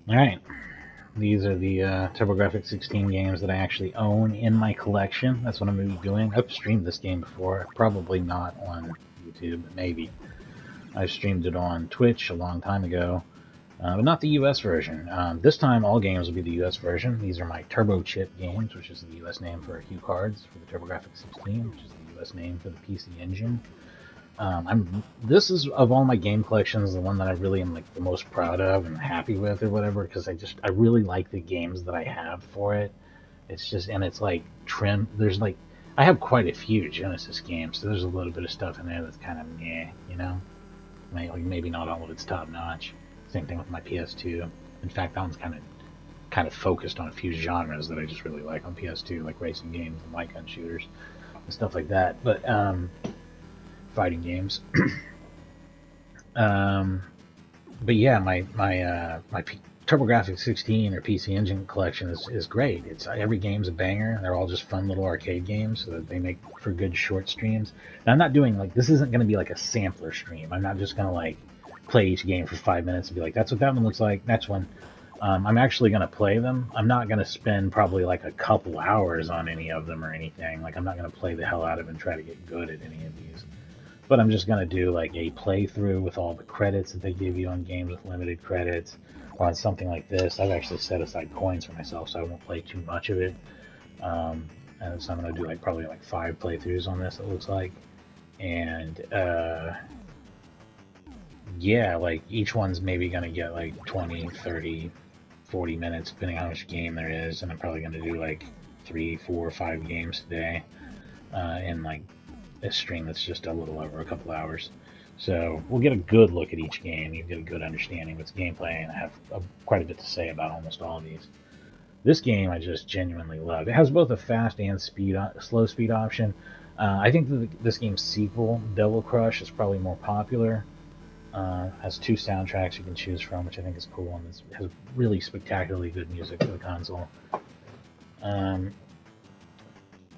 Alright, these are the TurboGrafx-16 games that I actually own in my collection. That's what I'm going to be doing. I've streamed this game before, probably not on YouTube, but maybe. I streamed it on Twitch a long time ago, but not the US version. This time all games will be the US version. These are my TurboChip games, which is the US name for HuCards for the TurboGrafx-16, which is the US name for the PC Engine. This is, of all my game collections, the one that I really am like the most proud of and happy with or whatever, because I really like the games that I have for it. It's just, and it's like trim. There's like, I have quite a few Genesis games, so there's a little bit of stuff in there that's kind of meh, you know? Maybe not all of it's top notch. Same thing with my PS2. In fact, that one's kind of focused on a few genres that I just really like on PS2, like racing games and light gun shooters and stuff like that. But fighting games. But yeah, my TurboGrafx-16 or PC Engine collection is great. It's every game's a banger. They're all just fun little arcade games, so that they make for good short streams. Now, I'm not doing like, this isn't going to be like a sampler stream. I'm not just going to like play each game for 5 minutes and be like, that's what that one looks like. Next one. I'm actually going to play them. I'm not going to spend probably like a couple hours on any of them or anything. Like, I'm not going to play the hell out of it and try to get good at any of these. But I'm just going to do like a playthrough with all the credits that they give you on games with limited credits. Or on something like this, I've actually set aside coins for myself, so I won't play too much of it. And so I'm going to do like probably like 5 playthroughs on this, it looks like. And yeah, like each one's maybe going to get like 20, 30, 40 minutes, depending on how much game there is. And I'm probably going to do like 3, 4, 5 games today in like a stream that's just a little over a couple hours. So we'll get a good look at each game. You get a good understanding of its gameplay, and I have quite a bit to say about almost all of these. This game I just genuinely love. It has both a fast and slow speed option. I think that this game's sequel, Devil Crush, is probably more popular. Has 2 soundtracks you can choose from, which I think is cool, and it has really spectacularly good music for the console.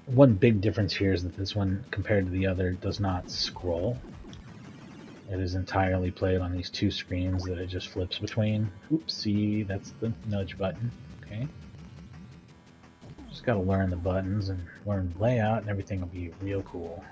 One big difference here is that this one, compared to the other, does not scroll. It is entirely played on these 2 screens that it just flips between. Oopsie, that's the nudge button. Okay. Just gotta learn the buttons and learn the layout, and everything will be real cool.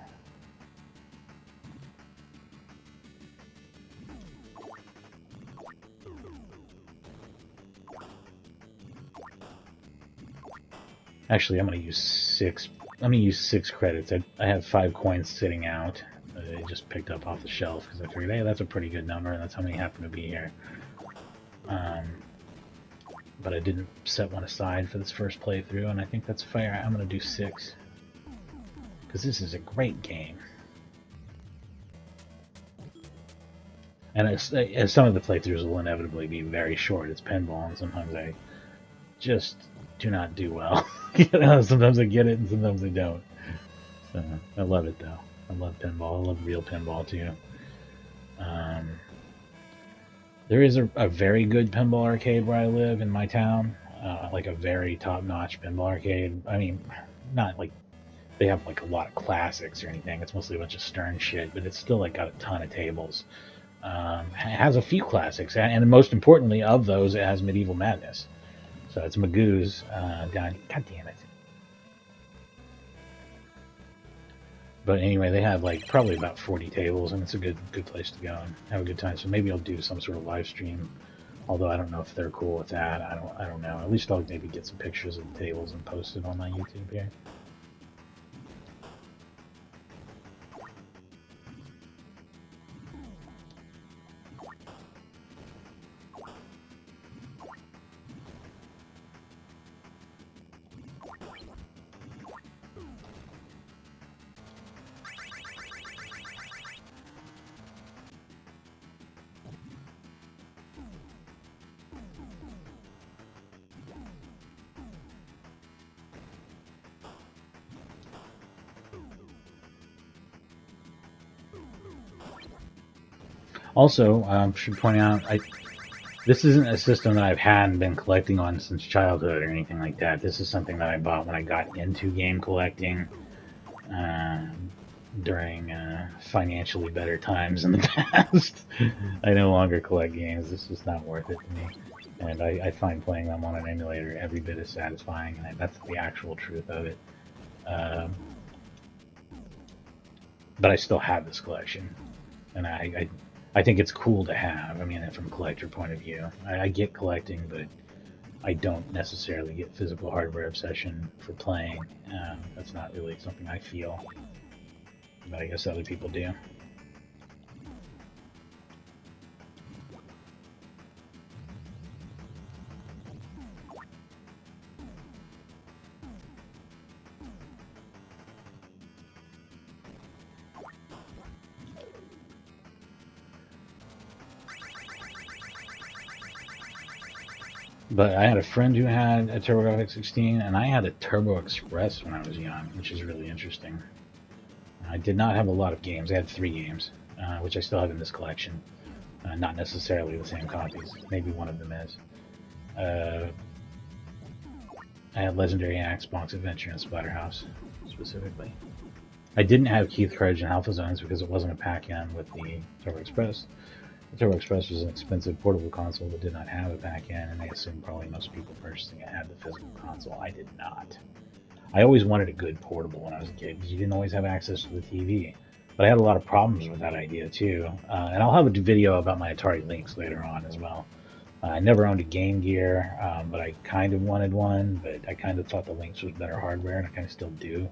Actually, I'm gonna use 6. I'm gonna use 6 credits. I have 5 coins sitting out. I just picked up off the shelf because I figured, hey, that's a pretty good number, and that's how many happen to be here. But I didn't set one aside for this first playthrough, and I think that's fair. I'm going to do 6 because this is a great game. And as some of the playthroughs will inevitably be very short. It's pinball, and sometimes I just do not do well. You know, sometimes I get it, and sometimes I don't. So I love it though. I love pinball. I love real pinball too. There is a very good pinball arcade where I live in my town, like a very top-notch pinball arcade. I mean, not like they have like a lot of classics or anything. It's mostly a bunch of Stern shit, but it's still like got a ton of tables. It has a few classics, and most importantly of those, it has Medieval Madness. So it's Magoo's down. God damn it. But anyway, they have like probably about 40 tables, and it's a good place to go and have a good time. So maybe I'll do some sort of live stream, although I don't know if they're cool with that. I don't know. At least I'll maybe get some pictures of the tables and post it on my YouTube here. Also, should point out, this isn't a system that I've had and been collecting on since childhood or anything like that. This is something that I bought when I got into game collecting during financially better times in the past. I no longer collect games. It's just not worth it to me. And I find playing them on an emulator every bit as satisfying, and that's the actual truth of it. But I still have this collection, and I think it's cool to have. I mean, from a collector point of view, I get collecting, but I don't necessarily get physical hardware obsession for playing. That's not really something I feel, but I guess other people do. But I had a friend who had a TurboGrafx-16, and I had a Turbo Express when I was young, which is really interesting. I did not have a lot of games. I had 3 games, which I still have in this collection. Not necessarily the same copies. Maybe one of them is. I had Legendary Axe, Bonk's Adventure, and Splatterhouse, specifically. I didn't have Keith Cartridge and Alpha Zones because it wasn't a pack-in with the Turbo Express. The Turbo Express was an expensive portable console that did not have a pack-in, and I assume probably most people purchasing it had the physical console. I did not. I always wanted a good portable when I was a kid because you didn't always have access to the TV. But I had a lot of problems with that idea too. And I'll have a video about my Atari Lynx later on as well. I never owned a Game Gear, but I kind of wanted one, but I kind of thought the Lynx was better hardware, and I kind of still do.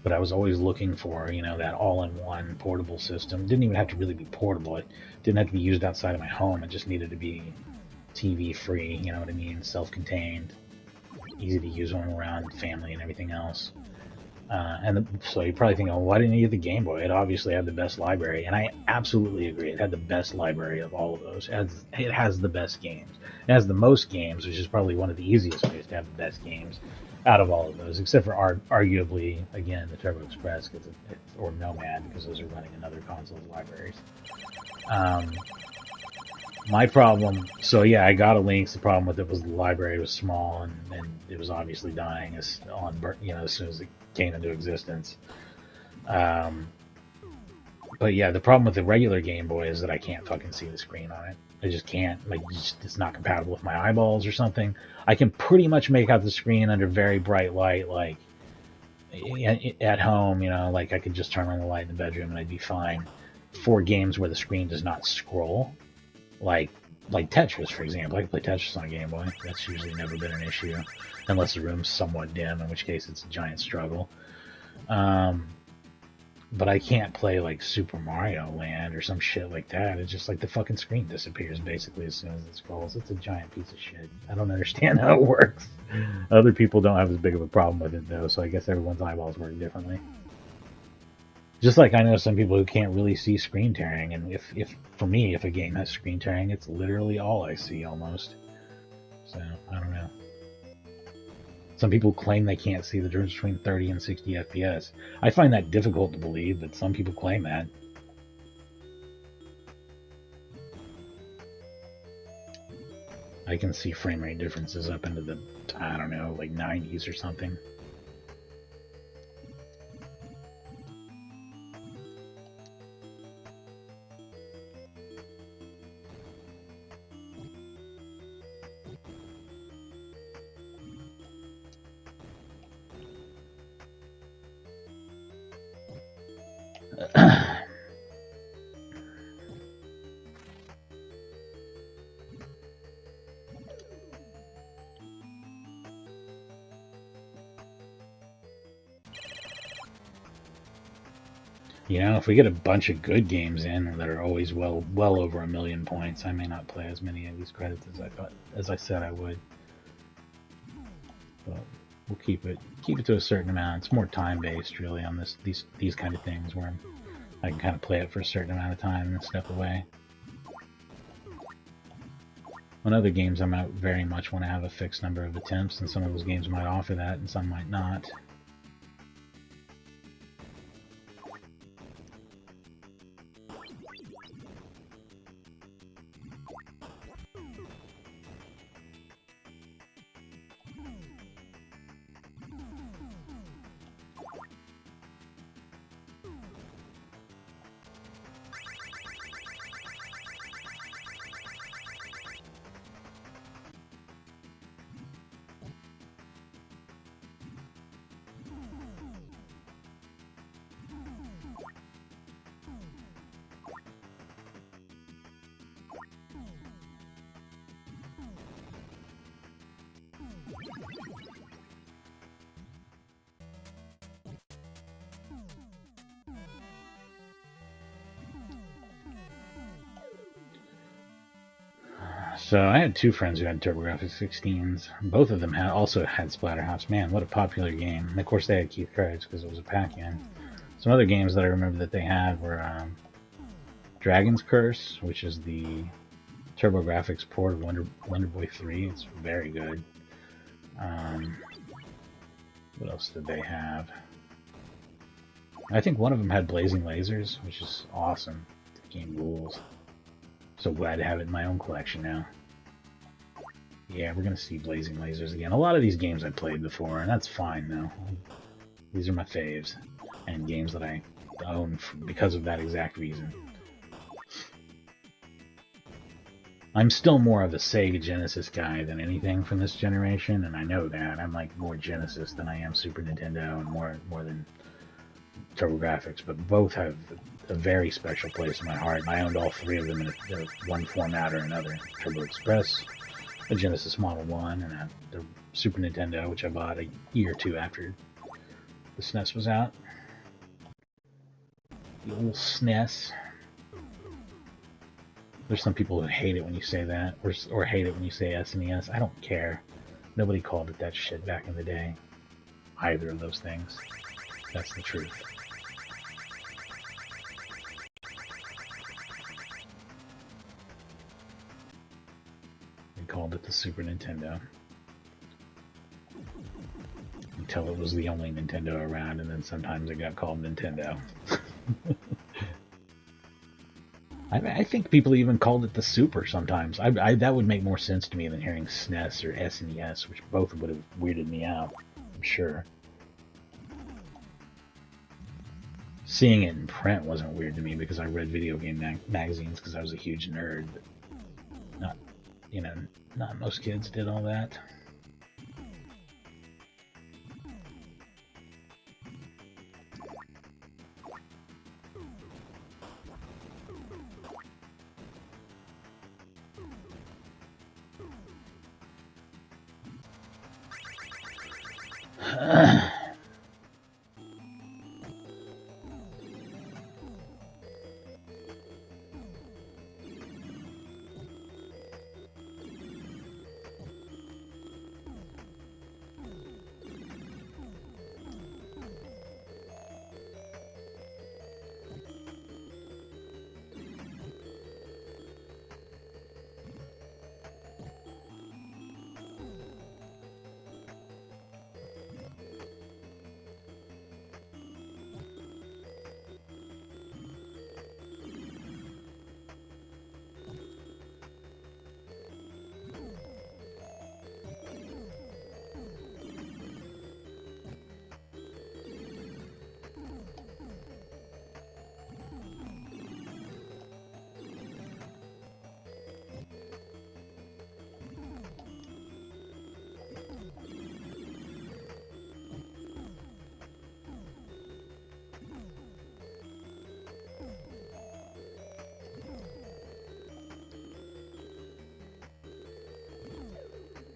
But I was always looking for, that all-in-one portable system. It didn't even have to really be portable. It didn't have to be used outside of my home. It just needed to be TV-free, you know what I mean? Self-contained, easy to use when around family and everything else. So you're probably thinking, oh, why didn't you get the Game Boy? It obviously had the best library, and I absolutely agree. It had the best library of all of those. It has the best games. It has the most games, which is probably one of the easiest ways to have the best games out of all of those, except for arguably, again, the Turbo Express or Nomad, because those are running another console's libraries. My problem, so yeah, I got a Lynx. The problem with it was the library was small, and it was obviously dying as soon as it came into existence. But yeah, the problem with the regular Game Boy is that I can't fucking see the screen on it. I just can't. It's not compatible with my eyeballs or something. I can pretty much make out the screen under very bright light, like at home. Like I could just turn on the light in the bedroom and I'd be fine. For games where the screen does not scroll, like Tetris, for example. I can play Tetris on a Game Boy. That's usually never been an issue, unless the room's somewhat dim, in which case it's a giant struggle. But I can't play like Super Mario Land or some shit like that. It's just like the fucking screen disappears basically as soon as it scrolls. It's a giant piece of shit. I don't understand how it works. Other people don't have as big of a problem with it though, so I guess everyone's eyeballs work differently. Just like I know some people who can't really see screen tearing, and if for me, if a game has screen tearing, it's literally all I see almost. So, I don't know. Some people claim they can't see the difference between 30 and 60 FPS. I find that difficult to believe, but some people claim that. I can see frame rate differences up into the, I don't know, like 90s or something. If we get a bunch of good games in that are always well over 1 million points, I may not play as many of these credits as I said I would. But we'll keep it to a certain amount. It's more time based, really, on these kind of things where I can kind of play it for a certain amount of time and step away. On other games, I might very much want to have a fixed number of attempts, and some of those games might offer that, and some might not. So I had two friends who had TurboGrafx-16s. Both of them also had Splatterhouse. Man, what a popular game. And of course they had Keith cards because it was a pack-in. Some other games that I remember that they had were Dragon's Curse, which is the TurboGrafx port of Wonder Boy 3. It's very good. What else did they have? I think one of them had Blazing Lasers, which is awesome. The game rules. So glad to have it in my own collection now. Yeah, we're gonna see Blazing Lasers again. A lot of these games I played before, and that's fine though. These are my faves, and games that I own because of that exact reason. I'm still more of a Sega Genesis guy than anything from this generation, and I know that. I'm like more Genesis than I am Super Nintendo, and more than TurboGrafx, but both have a very special place in my heart. I owned all three of them in one format or another. Turbo Express, a Genesis Model 1, and the Super Nintendo, which I bought a year or two after the SNES was out. The old SNES. There's some people who hate it when you say that, or hate it when you say SNES. I don't care. Nobody called it that shit back in the day. Either of those things. That's the truth. They called it the Super Nintendo. Until it was the only Nintendo around, and then sometimes it got called Nintendo. I think people even called it the Super sometimes. That would make more sense to me than hearing SNES or SNES, which both would have weirded me out, I'm sure. Seeing it in print wasn't weird to me because I read video game magazines because I was a huge nerd. But not most kids did all that.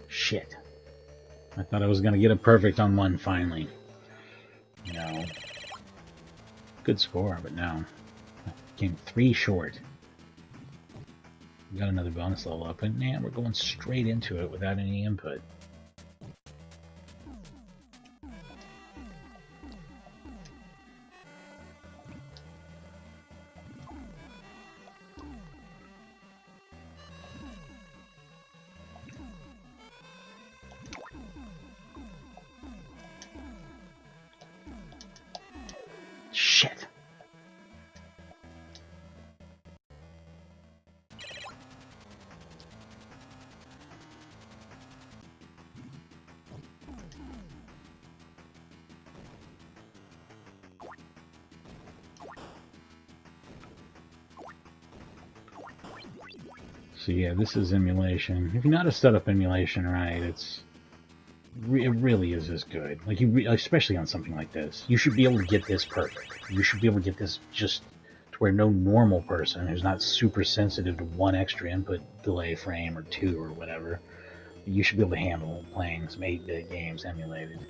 Shit. I thought I was going to get a perfect on one finally. No. Good score, but no. I came 3 short. Got another bonus level up, and man, we're going straight into it without any input. Shit. So yeah, this is emulation. If you know how to set up emulation right, it really is as good. Like especially on something like this, you should be able to get this perfect. You should be able to get this just to where no normal person who's not super sensitive to one extra input delay frame or 2 or whatever, you should be able to handle playing some 8-bit games emulated.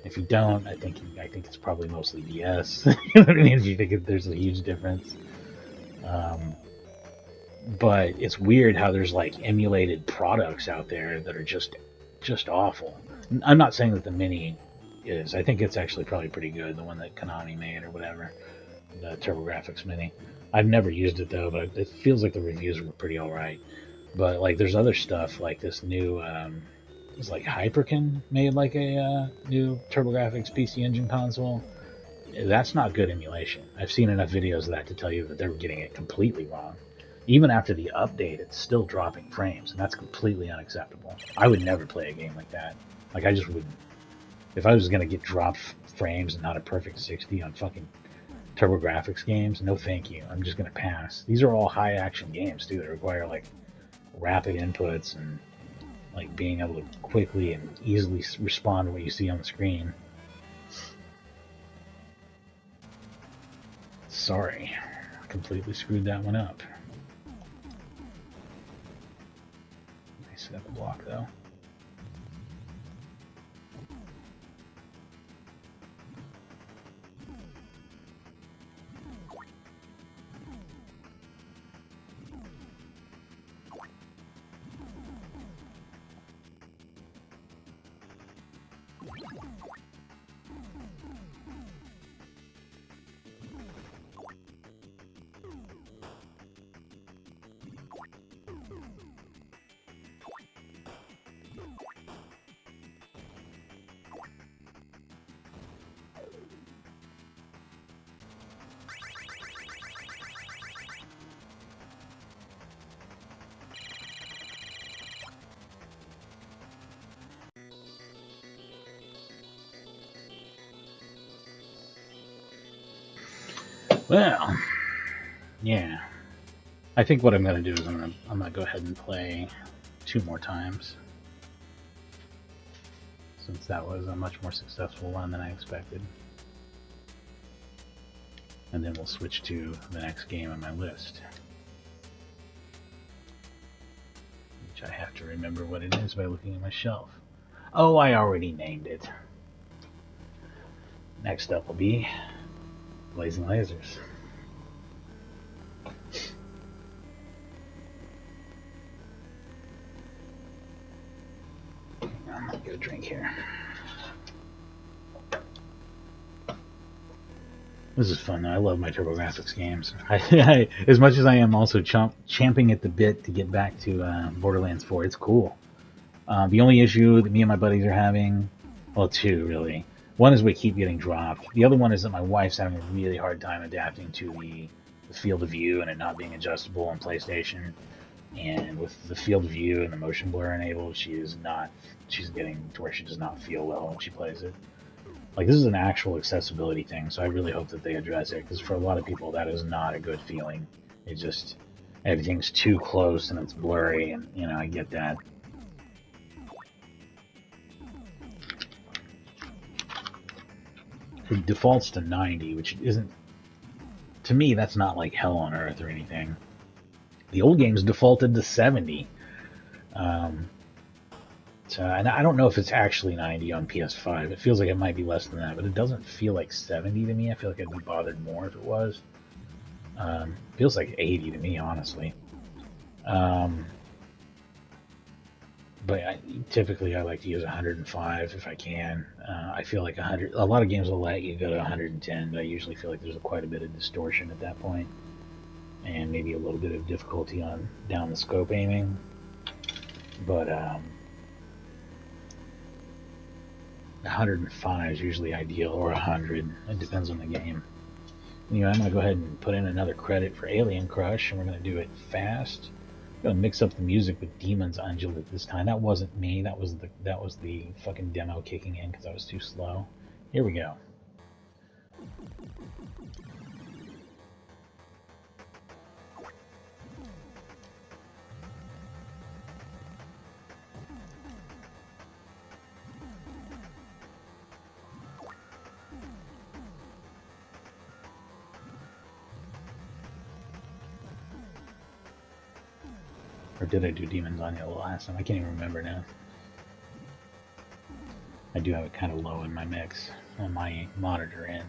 If you don't, I think it's probably mostly BS. You know what I mean? You think there's a huge difference. But it's weird how there's like emulated products out there that are just awful. I'm not saying that the Mini is. I think it's actually probably pretty good, the one that Konami made or whatever, the TurboGrafx Mini. I've never used it though, but it feels like the reviews were pretty alright. But like, there's other stuff like this new. It's like Hyperkin made like a new TurboGrafx PC Engine console. That's not good emulation. I've seen enough videos of that to tell you that they're getting it completely wrong. Even after the update, it's still dropping frames, and that's completely unacceptable. I would never play a game like that. Like, I just wouldn't. If I was going to get dropped frames and not a perfect 60 on fucking TurboGrafx games, no thank you. I'm just going to pass. These are all high-action games, too, that require, like, rapid inputs and, like, being able to quickly and easily respond to what you see on the screen. Sorry. Completely screwed that one up. Nice set the block, though. Well, yeah. I think what I'm going to do is I'm going to go ahead and play 2 more times, since that was a much more successful run than I expected. And then we'll switch to the next game on my list, which I have to remember what it is by looking at my shelf. Oh, I already named it. Next up will be Blazing Lasers. I'm gonna get a drink here. This is fun. I love my TurboGrafx games. As much as I am also champing at the bit to get back to Borderlands 4, it's cool. The only issue that me and my buddies are having, well, 2 really. One is we keep getting dropped. The other one is that my wife's having a really hard time adapting to the field of view and it not being adjustable on PlayStation. And with the field of view and the motion blur enabled, she's getting to where she does not feel well when she plays it. Like, this is an actual accessibility thing, so I really hope that they address it, because for a lot of people that is not a good feeling. It just, everything's too close and it's blurry, and, you know, I get that. It defaults to 90, which isn't, to me, that's not like hell on earth or anything. The old games defaulted to 70. And I don't know if it's actually 90 on PS5. It feels like it might be less than that, but it doesn't feel like 70 to me. I feel like I'd be bothered more if it was. Feels like 80 to me, honestly. But typically I like to use 105 if I can. I feel like 100. A lot of games will let you go to 110, but I usually feel like there's quite a bit of distortion at that point, and maybe a little bit of difficulty on down the scope aiming. But 105 is usually ideal, or 100. It depends on the game. Anyway, I'm going to go ahead and put in another credit for Alien Crush, and we're going to do it fast. I'm going to mix up the music with Demon's Undulate this time. That wasn't me. That was the fucking demo kicking in because I was too slow. Here we go. Or did I do Demons on Hill last time? I can't even remember now. I do have it kind of low in my mix on my monitor end.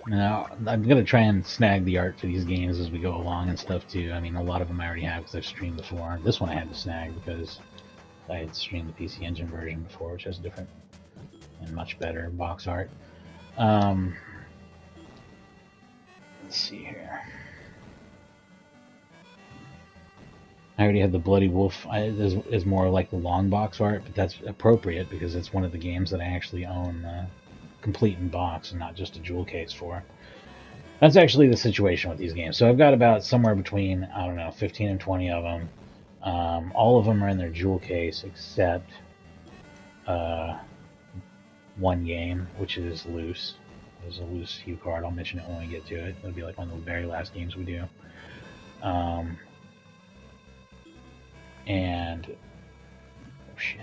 Now, I'm going to try and snag the art for these games as we go along and stuff, too. I mean, a lot of them I already have because I've streamed before. This one I had to snag because I had streamed the PC Engine version before, which has different and much better box art. Let's see here. I already had the Bloody Wolf. Is more like the long box art, but that's appropriate because it's one of the games that I actually own complete in box and not just a jewel case for. That's actually the situation with these games. So I've got about somewhere between, I don't know, 15 and 20 of them. All of them are in their jewel case except one game, which is loose. There's a loose HuCard. I'll mention it when we get to it. It'll be like one of the very last games we do. And oh, shit.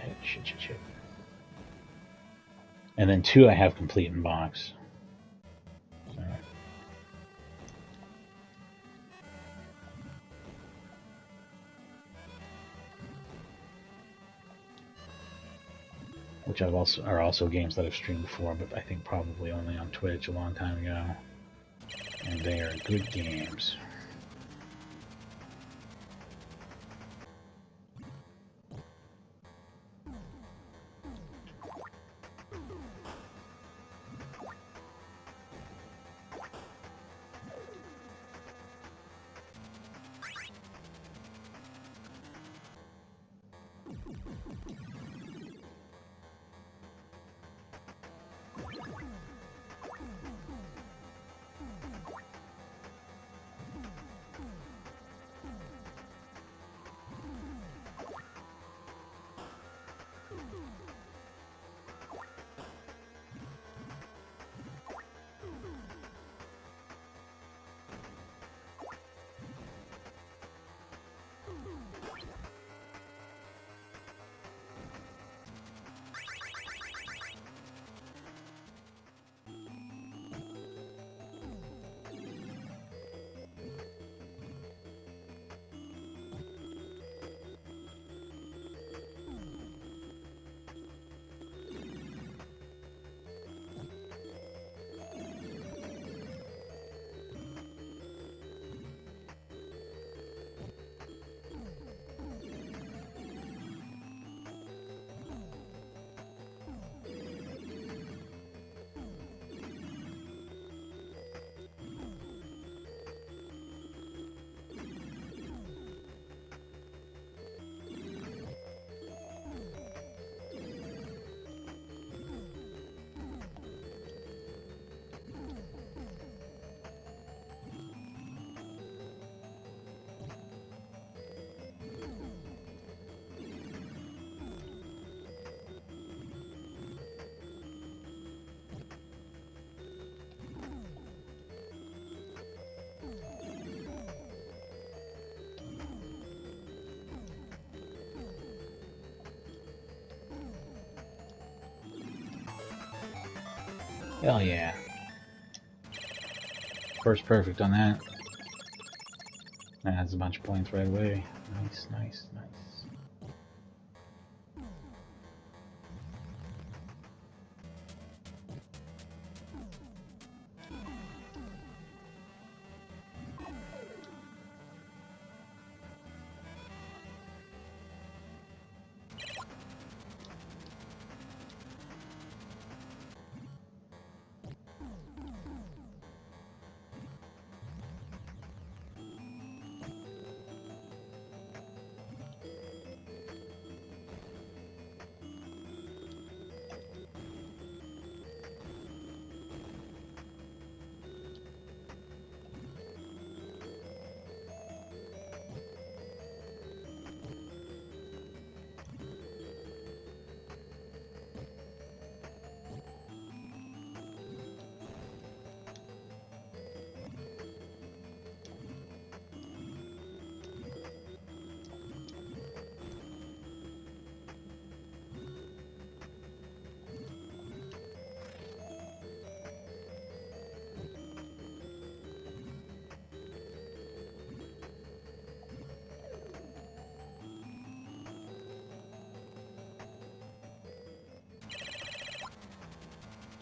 And then 2 I have complete in box. So. Which are also games that I've streamed before, but I think probably only on Twitch a long time ago. And they are good games. Hell yeah. First perfect on that. That adds a bunch of points right away. Nice, nice, nice.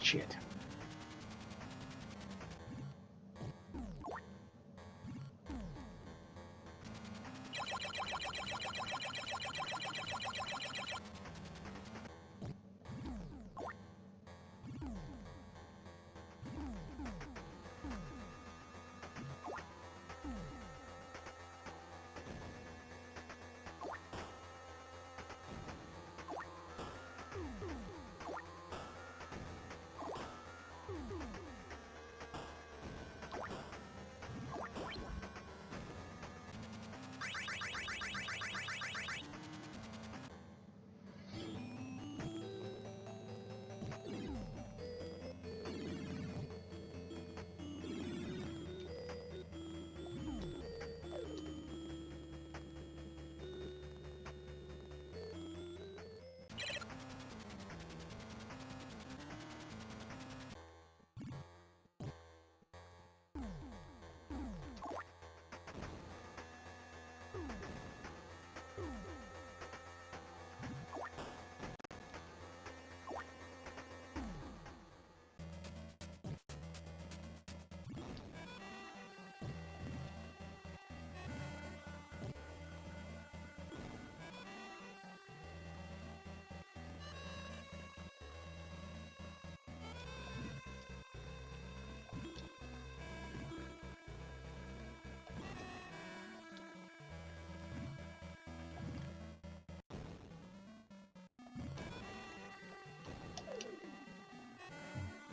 Shit.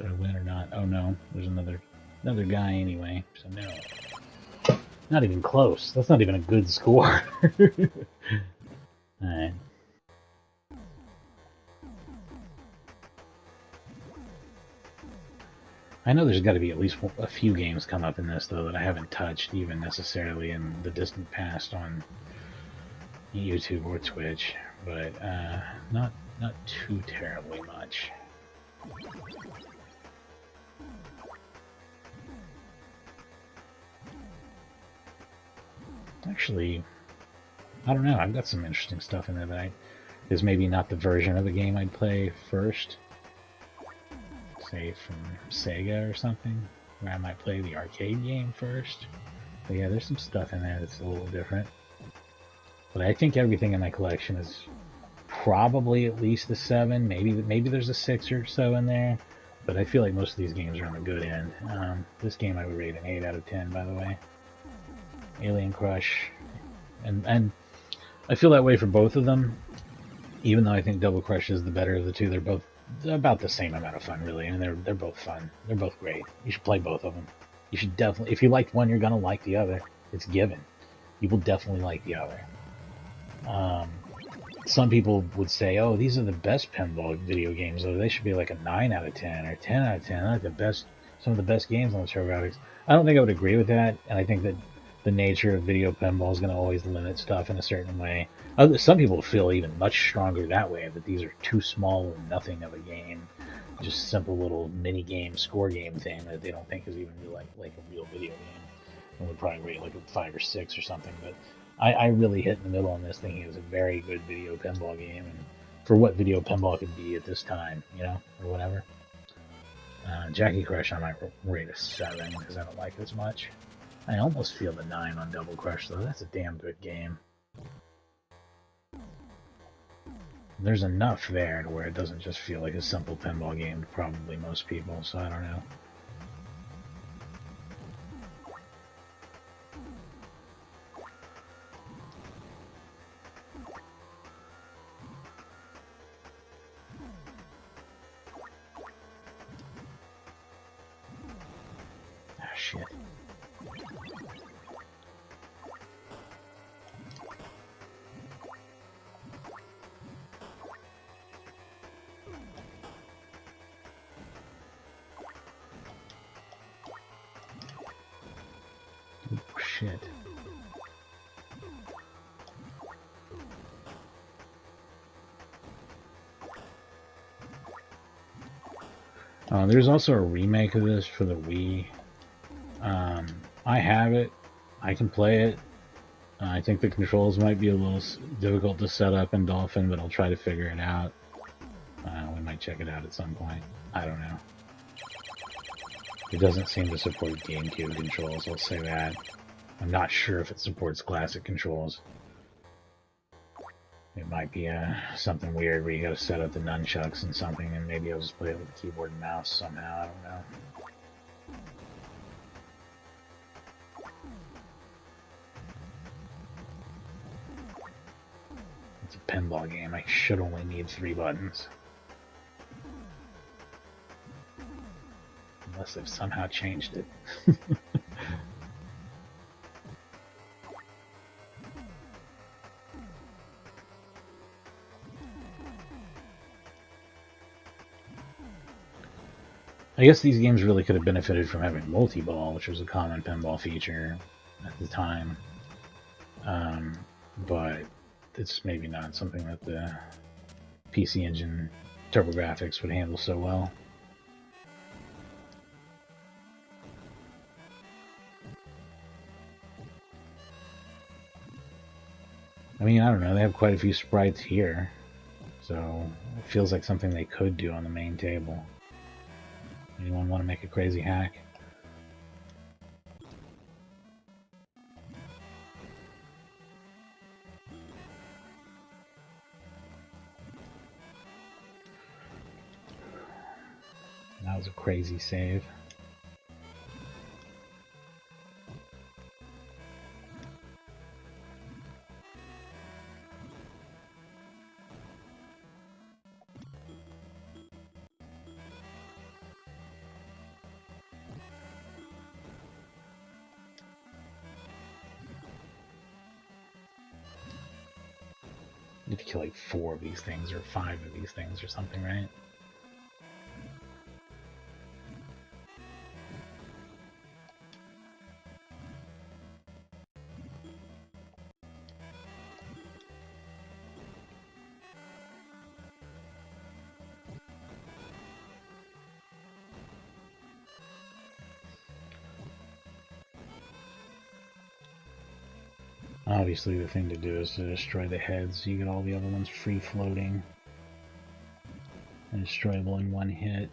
Did I win or not? Oh no, there's another guy anyway, so no. Not even close. That's not even a good score. Alright. I know there's got to be at least a few games come up in this, though, that I haven't touched even necessarily in the distant past on YouTube or Twitch, but not too terribly much. Actually, I don't know. I've got some interesting stuff in there that is maybe not the version of the game I'd play first. Say from Sega or something, where I might play the arcade game first. But yeah, there's some stuff in there that's a little different. But I think everything in my collection is probably at least a 7. Maybe there's a 6 or so in there. But I feel like most of these games are on the good end. This game I would rate an 8 out of 10, by the way. Alien Crush. And I feel that way for both of them. Even though I think Double Crush is the better of the two, they're both about the same amount of fun, really. I mean, they're both fun. They're both great. You should play both of them. You should definitely, if you liked one, you're gonna like the other. It's given. You will definitely like the other. Some people would say, "Oh, these are the best pinball video games. Though they should be like a 9 out of 10 or 10 out of 10. Like the best, some of the best games on the TurboGrafx." I don't think I would agree with that, and I think that the nature of video pinball is going to always limit stuff in a certain way. Some people feel even much stronger that way, that these are too small and nothing of a game, just simple little mini game, score game thing that they don't think is even like a real video game, and would probably rate like a 5 or 6 or something. But I really hit in the middle on this, thinking it was a very good video pinball game, and for what video pinball could be at this time, you know, or whatever. Jackie Crush I might rate a 7 because I don't like it as much. I almost feel the 9 on Double Crush, though. That's a damn good game. There's enough there to where it doesn't just feel like a simple pinball game to probably most people, so I don't know. Ah, shit. Shit. There's also a remake of this for the Wii. I have it. I can play it. I think the controls might be a little difficult to set up in Dolphin, but I'll try to figure it out. We might check it out at some point. I don't know. It doesn't seem to support GameCube controls, I'll say that. I'm not sure if it supports classic controls. It might be something weird where you gotta set up the nunchucks and something, and maybe I'll just play it with a keyboard and mouse somehow, I don't know. It's a pinball game, I should only need 3 buttons. Unless they've somehow changed it. I guess these games really could have benefited from having multi-ball, which was a common pinball feature at the time. But it's maybe not something that the PC Engine TurboGrafx would handle so well. I mean, I don't know, they have quite a few sprites here, so it feels like something they could do on the main table. Anyone want to make a crazy hack? That was a crazy save. have to kill like 4 of these things or 5 of these things or something, right? Obviously the thing to do is to destroy the heads so you get all the other ones free floating and destroyable in one hit.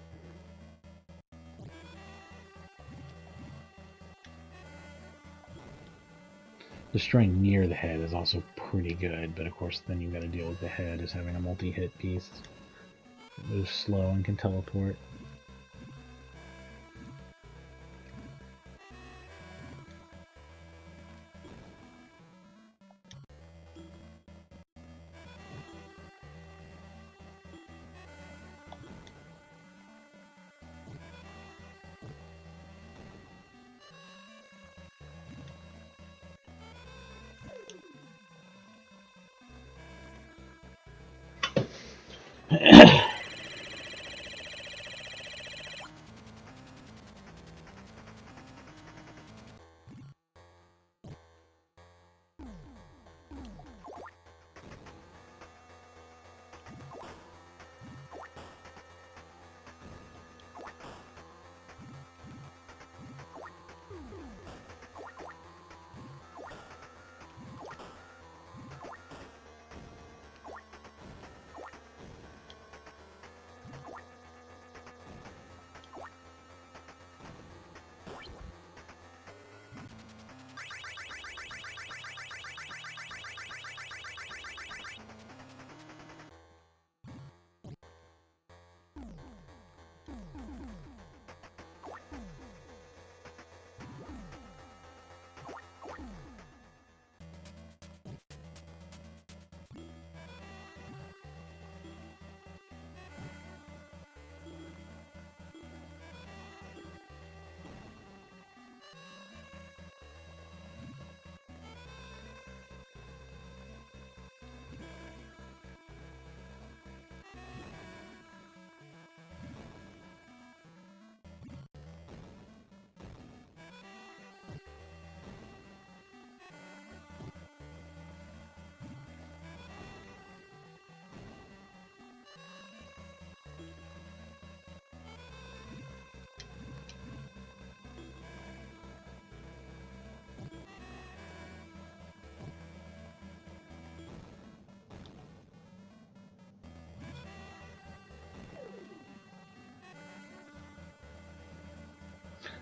Destroying near the head is also pretty good, but of course then you've got to deal with the head as having a multi-hit piece. It moves slow and can teleport.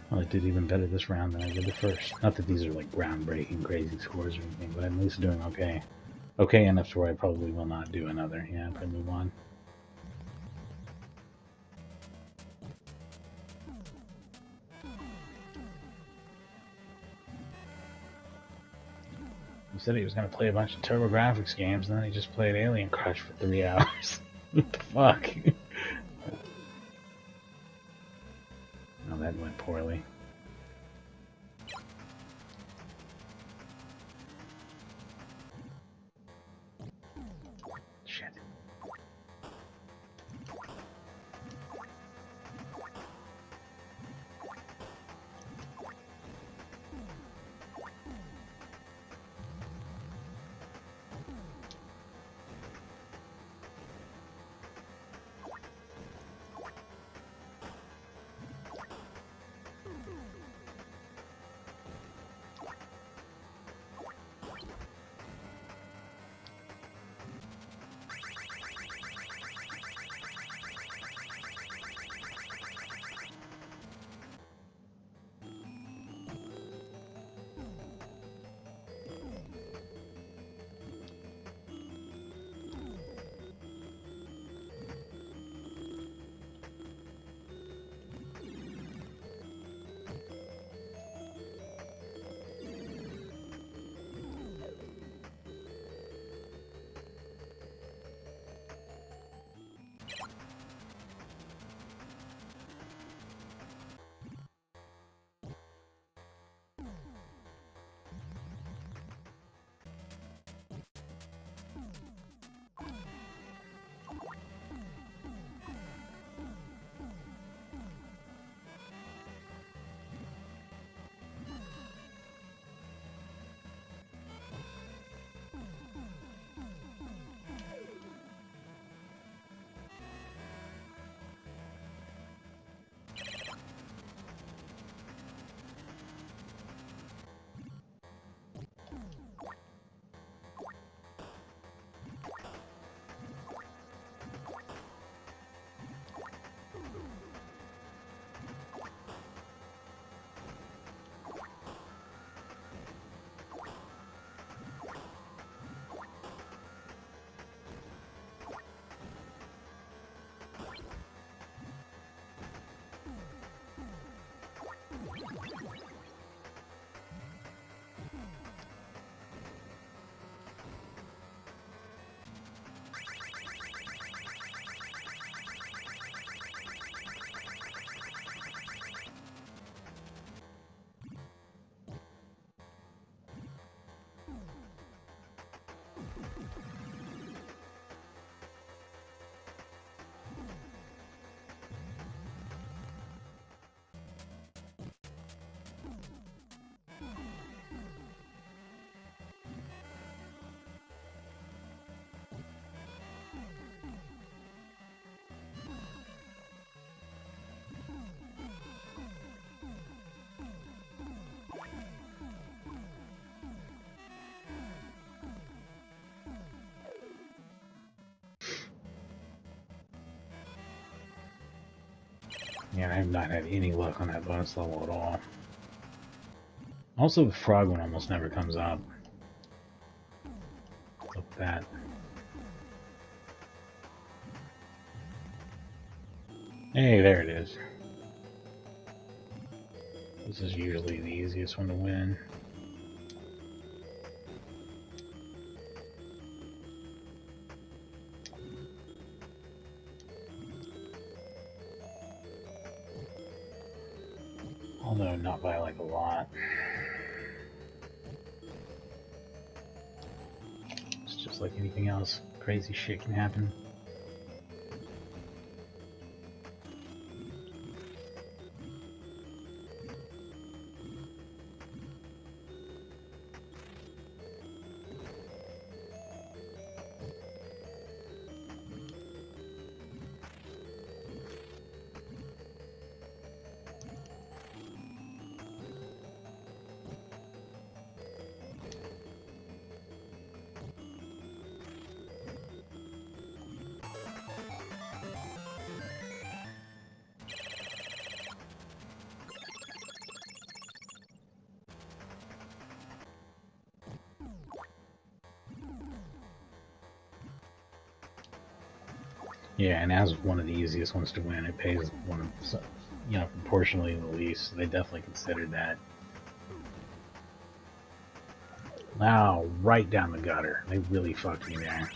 Well, I did even better this round than I did the first. Not that these are like groundbreaking crazy scores or anything, but I'm at least doing okay. Okay enough to where I probably will not do another. Yeah, probably move on. He said he was going to play a bunch of TurboGrafx games, and then he just played Alien Crush for 3 hours. What the fuck? Oh, that went poorly. Shit. Yeah, I have not had any luck on that bonus level at all. Also, the frog one almost never comes up. Look at that. Hey, there it is. This is usually the easiest one to win. Although not by like a lot. It's just like anything else. Crazy shit can happen. Yeah, and as one of the easiest ones to win, it pays one of, you know, proportionally the least. So they definitely considered that. Wow, right down the gutter. They really fucked me there.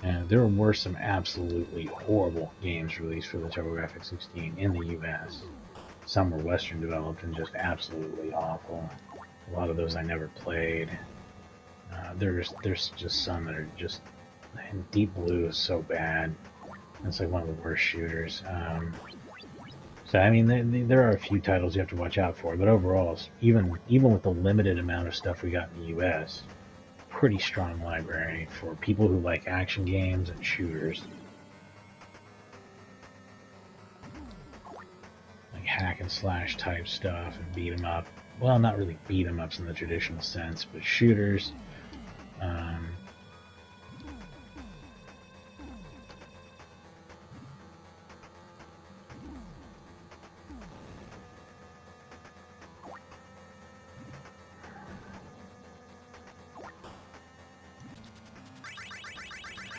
And there were some absolutely horrible games released for the TurboGrafx-16 in the US. Some were Western developed and just absolutely awful. A lot of those I never played. There's just some that are just... Deep Blue is so bad. It's like one of the worst shooters. So I mean, there are a few titles you have to watch out for, but overall, even with the limited amount of stuff we got in the U.S., pretty strong library for people who like action games and shooters, like hack and slash type stuff and beat 'em up. Well, not really beat 'em ups in the traditional sense, but shooters.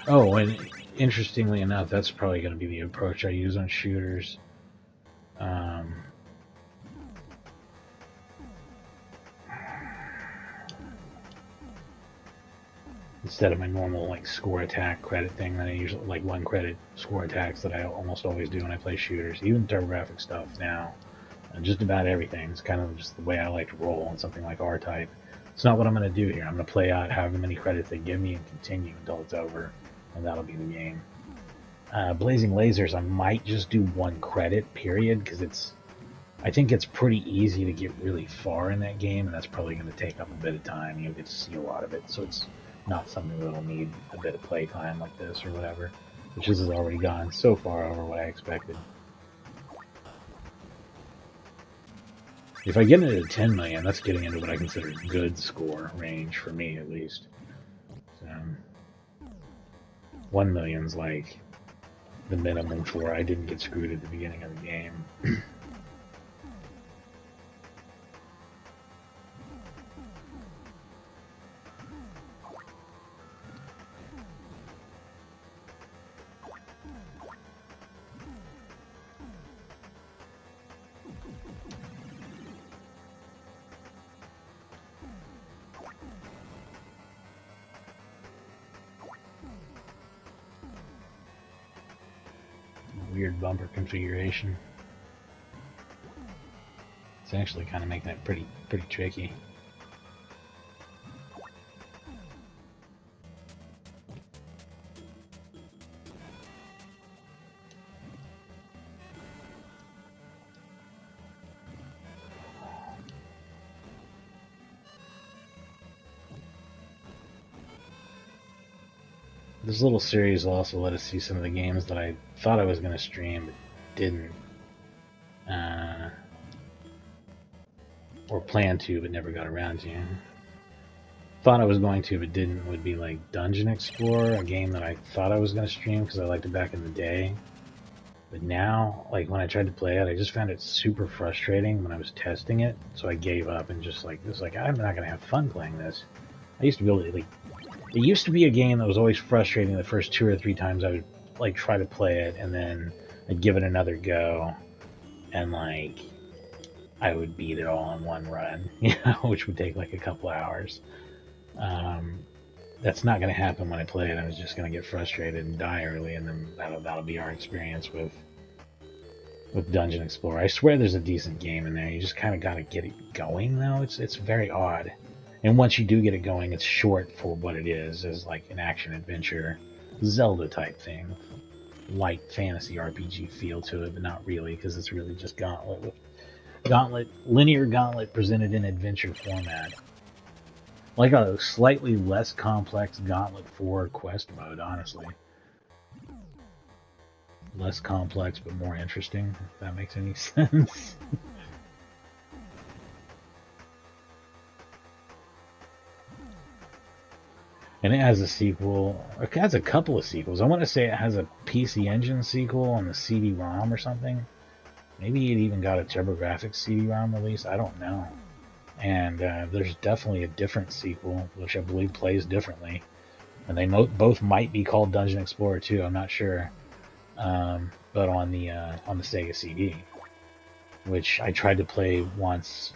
Oh, and interestingly enough, that's probably going to be the approach I use on shooters. Instead of my normal like score attack credit thing that I usually like 1 credit score attacks that I almost always do when I play shooters, even TurboGrafx stuff now, just about everything. It's kind of just the way I like to roll on something like R-Type. It's not what I'm going to do here. I'm going to play out however many credits they give me and continue until it's over, and that'll be the game. Blazing Lasers, I might just do 1 credit, period, because I think it's pretty easy to get really far in that game, and that's probably going to take up a bit of time. You'll get to see a lot of it, so it's not something that'll need a bit of playtime like this or whatever, which this has already gone so far over what I expected. If I get into 10 million, that's getting into what I consider good score range, for me at least. So, 1 million's like the minimum for I didn't get screwed at the beginning of the game. weird bumper configuration. It's actually kind of making it pretty tricky. This little series will also let us see some of the games that I thought I was going to stream, but didn't. Or planned to, but never got around to. Thought I was going to, but didn't, would be like Dungeon Explorer, a game that I thought I was going to stream because I liked it back in the day. But now, like when I tried to play it, I just found it super frustrating when I was testing it, so I gave up and just like, it was like, I'm not going to have fun playing this. I used to be able to, like, it used to be a game that was always frustrating the first 2 or 3 times I would like try to play it, and then I'd give it another go, and like I would beat it all in one run, you know, which would take like a couple hours. That's not going to happen when I play it. I was just going to get frustrated and die early, and then that'll be our experience with Dungeon Explorer. I swear there's a decent game in there. You just kind of got to get it going, though. It's very odd. And once you do get it going, it's short for what it is, as like an action-adventure Zelda type thing. Light fantasy RPG feel to it, but not really, because it's really just linear Gauntlet presented in adventure format. Like a slightly less complex Gauntlet 4 quest mode, honestly. Less complex, but more interesting, if that makes any sense. And it has a sequel. It has a couple of sequels. I want to say it has a PC Engine sequel on the CD-ROM or something. Maybe it even got a TurboGrafx CD-ROM release. I don't know. And there's definitely a different sequel, which I believe plays differently. And they both might be called Dungeon Explorer 2. I'm not sure. But on the Sega CD, which I tried to play once,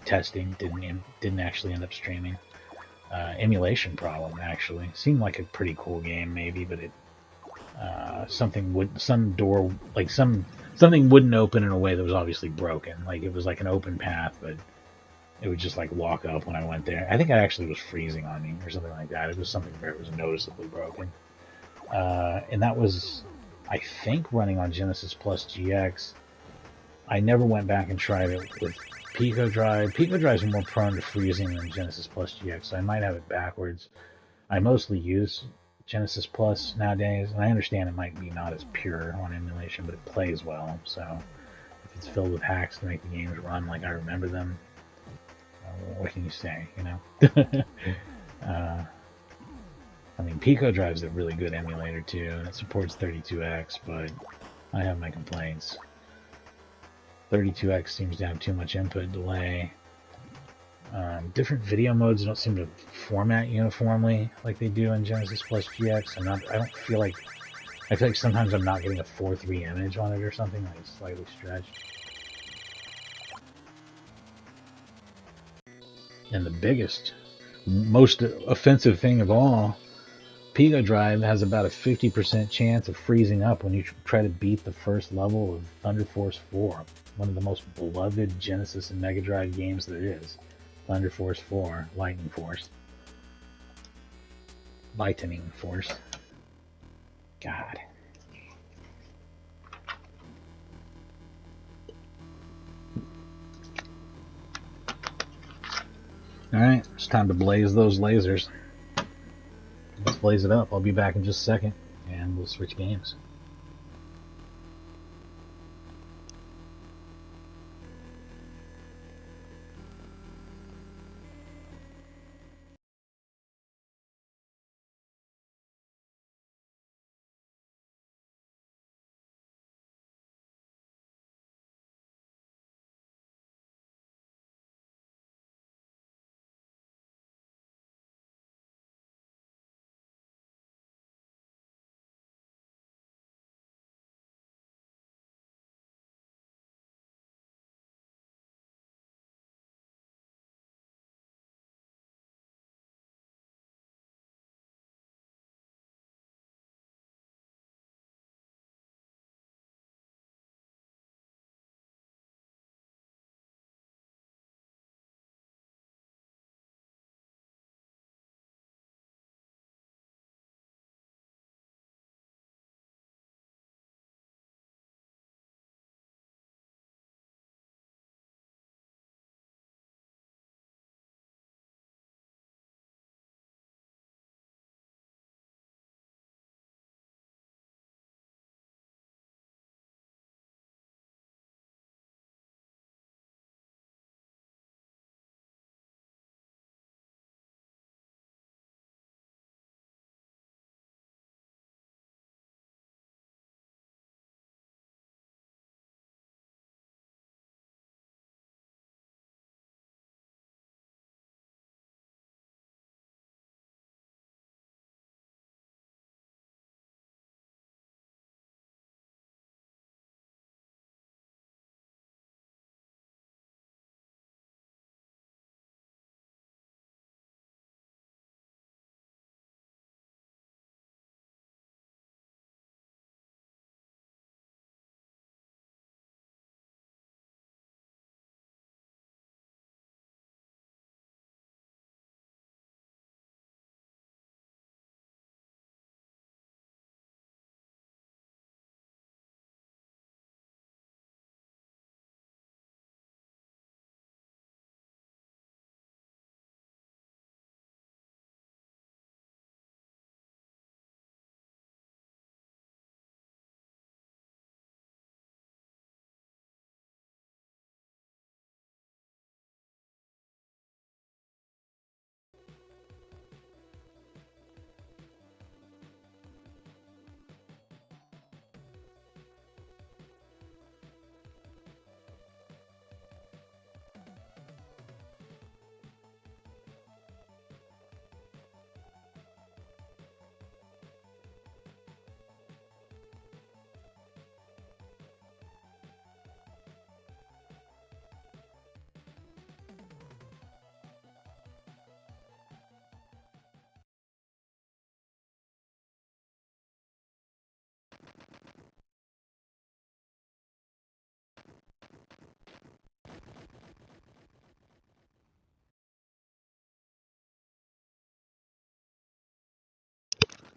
testing, didn't actually end up streaming. Emulation problem, actually. Seemed like a pretty cool game, maybe, but it something wouldn't open in a way that was obviously broken. Like it was like an open path, but it would just like lock up when I went there. I think it actually was freezing on me or something like that. It was something where it was noticeably broken, and that was, I think, running on Genesis Plus GX. I never went back and tried it with Pico Drive. Pico Drive is more prone to freezing than Genesis Plus GX, so I might have it backwards. I mostly use Genesis Plus nowadays, and I understand it might be not as pure on emulation, but it plays well. So if it's filled with hacks to make the games run like I remember them, what can you say, you know? I mean, Pico Drive's a really good emulator too, and it supports 32X, but I have my complaints. 32X seems to have too much input delay. Different video modes don't seem to format uniformly like they do in Genesis Plus GX. I feel like sometimes I'm not getting a 4:3 image on it or something, like it's slightly stretched. And the biggest, most offensive thing of all, Pico Drive has about a 50% chance of freezing up when you try to beat the first level of Thunder Force 4, one of the most beloved Genesis and Mega Drive games there is. Thunder Force 4, Lightning Force. Lightning Force. God. Alright, it's time to blaze those lasers. Let's blaze it up. I'll be back in just a second, and we'll switch games.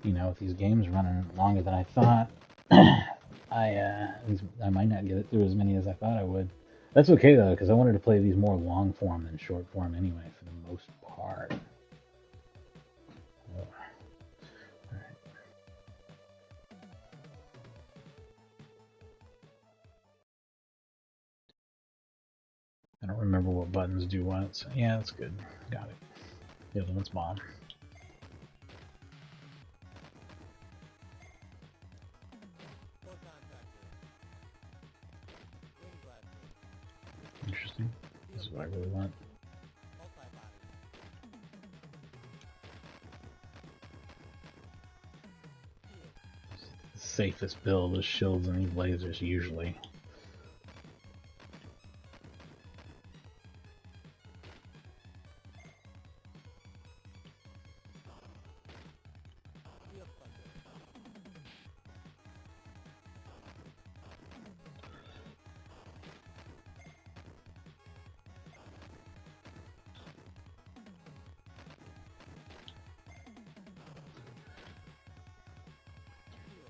you know, with these games running longer than I thought, I might not get it through as many as I thought I would. That's okay though, because I wanted to play these more long form than short form anyway, for the most part. Oh. All right. I don't remember what buttons do what. So yeah, that's good. Got it. The other one's bomb. Interesting. This is what I really want. The safest build is shields and these lasers usually.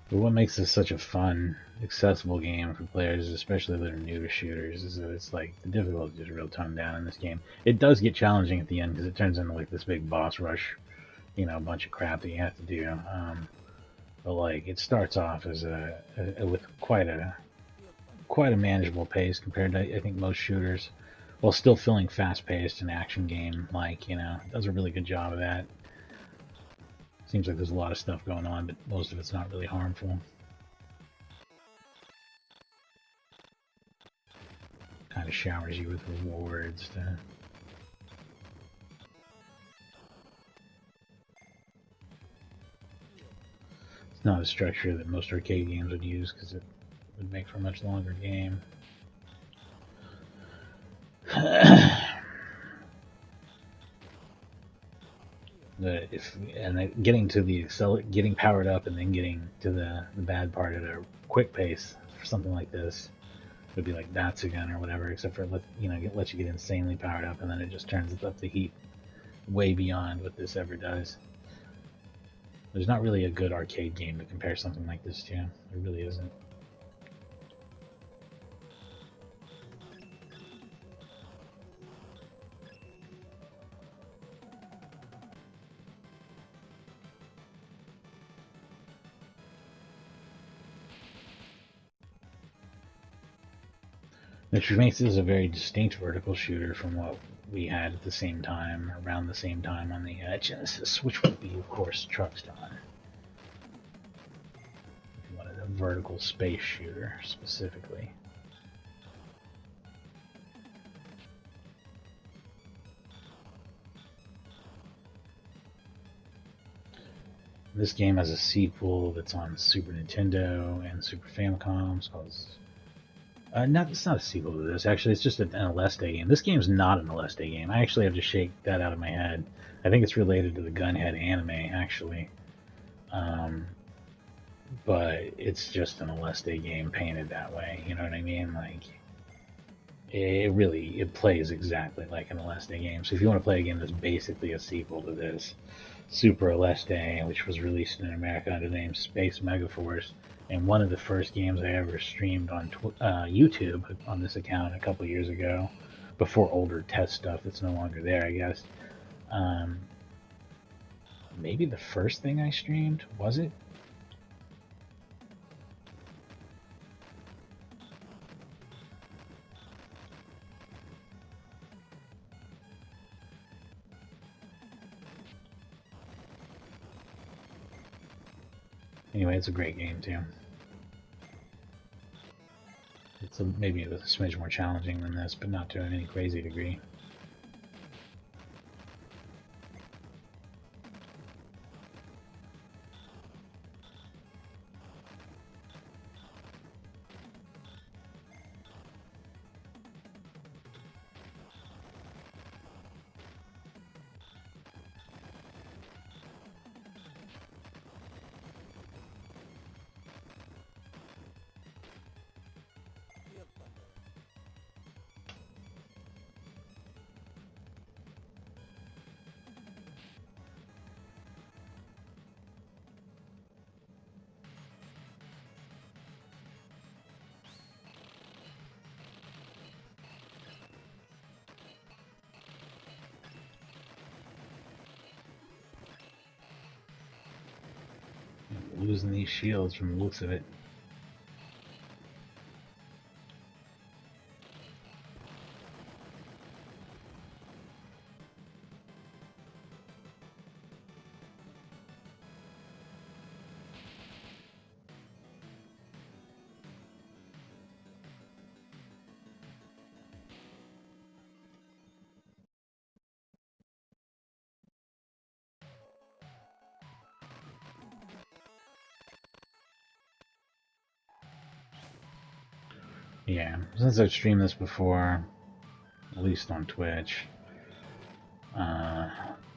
But what makes this such a fun, accessible game for players, especially that are new to shooters, is that it's like the difficulty is real toned down in this game. It does get challenging at the end because it turns into like this big boss rush, you know, a bunch of crap that you have to do. But like it starts off as with quite a manageable pace compared to I think most shooters, while still feeling fast paced and action game like. You know, it does a really good job of that. Seems like there's a lot of stuff going on, but most of it's not really harmful. Kind of showers you with rewards to... It's not a structure that most arcade games would use because it would make for a much longer game. Getting powered up and then getting to the bad part at a quick pace for something like this would be like Datsugun or whatever, except for lets you get insanely powered up and then it just turns up the heat way beyond what this ever does. There's not really a good arcade game to compare something like this to. There really isn't. Which makes this a very distinct vertical shooter from what we had at the same time, around the same time on the Genesis, which would be, of course, Truckstun. If you wanted a vertical space shooter, specifically. This game has a sequel that's on Super Nintendo and Super Famicom. It's called... it's not a sequel to this. Actually, it's just an Aleste game. This game's not an Aleste game. I actually have to shake that out of my head. I think it's related to the Gunhead anime, actually. But it's just an Aleste game painted that way. You know what I mean? Like, it plays exactly like an Aleste game. So if you want to play a game that's basically a sequel to this, Super Aleste, which was released in America under the name Space Megaforce, and one of the first games I ever streamed on YouTube on this account a couple years ago, before older test stuff that's no longer there, I guess. Maybe the first thing I streamed, was it? Anyway, it's a great game too. It's maybe a smidge more challenging than this, but not to any crazy degree. losing these shields from the looks of it. Yeah, since I've streamed this before, at least on Twitch, and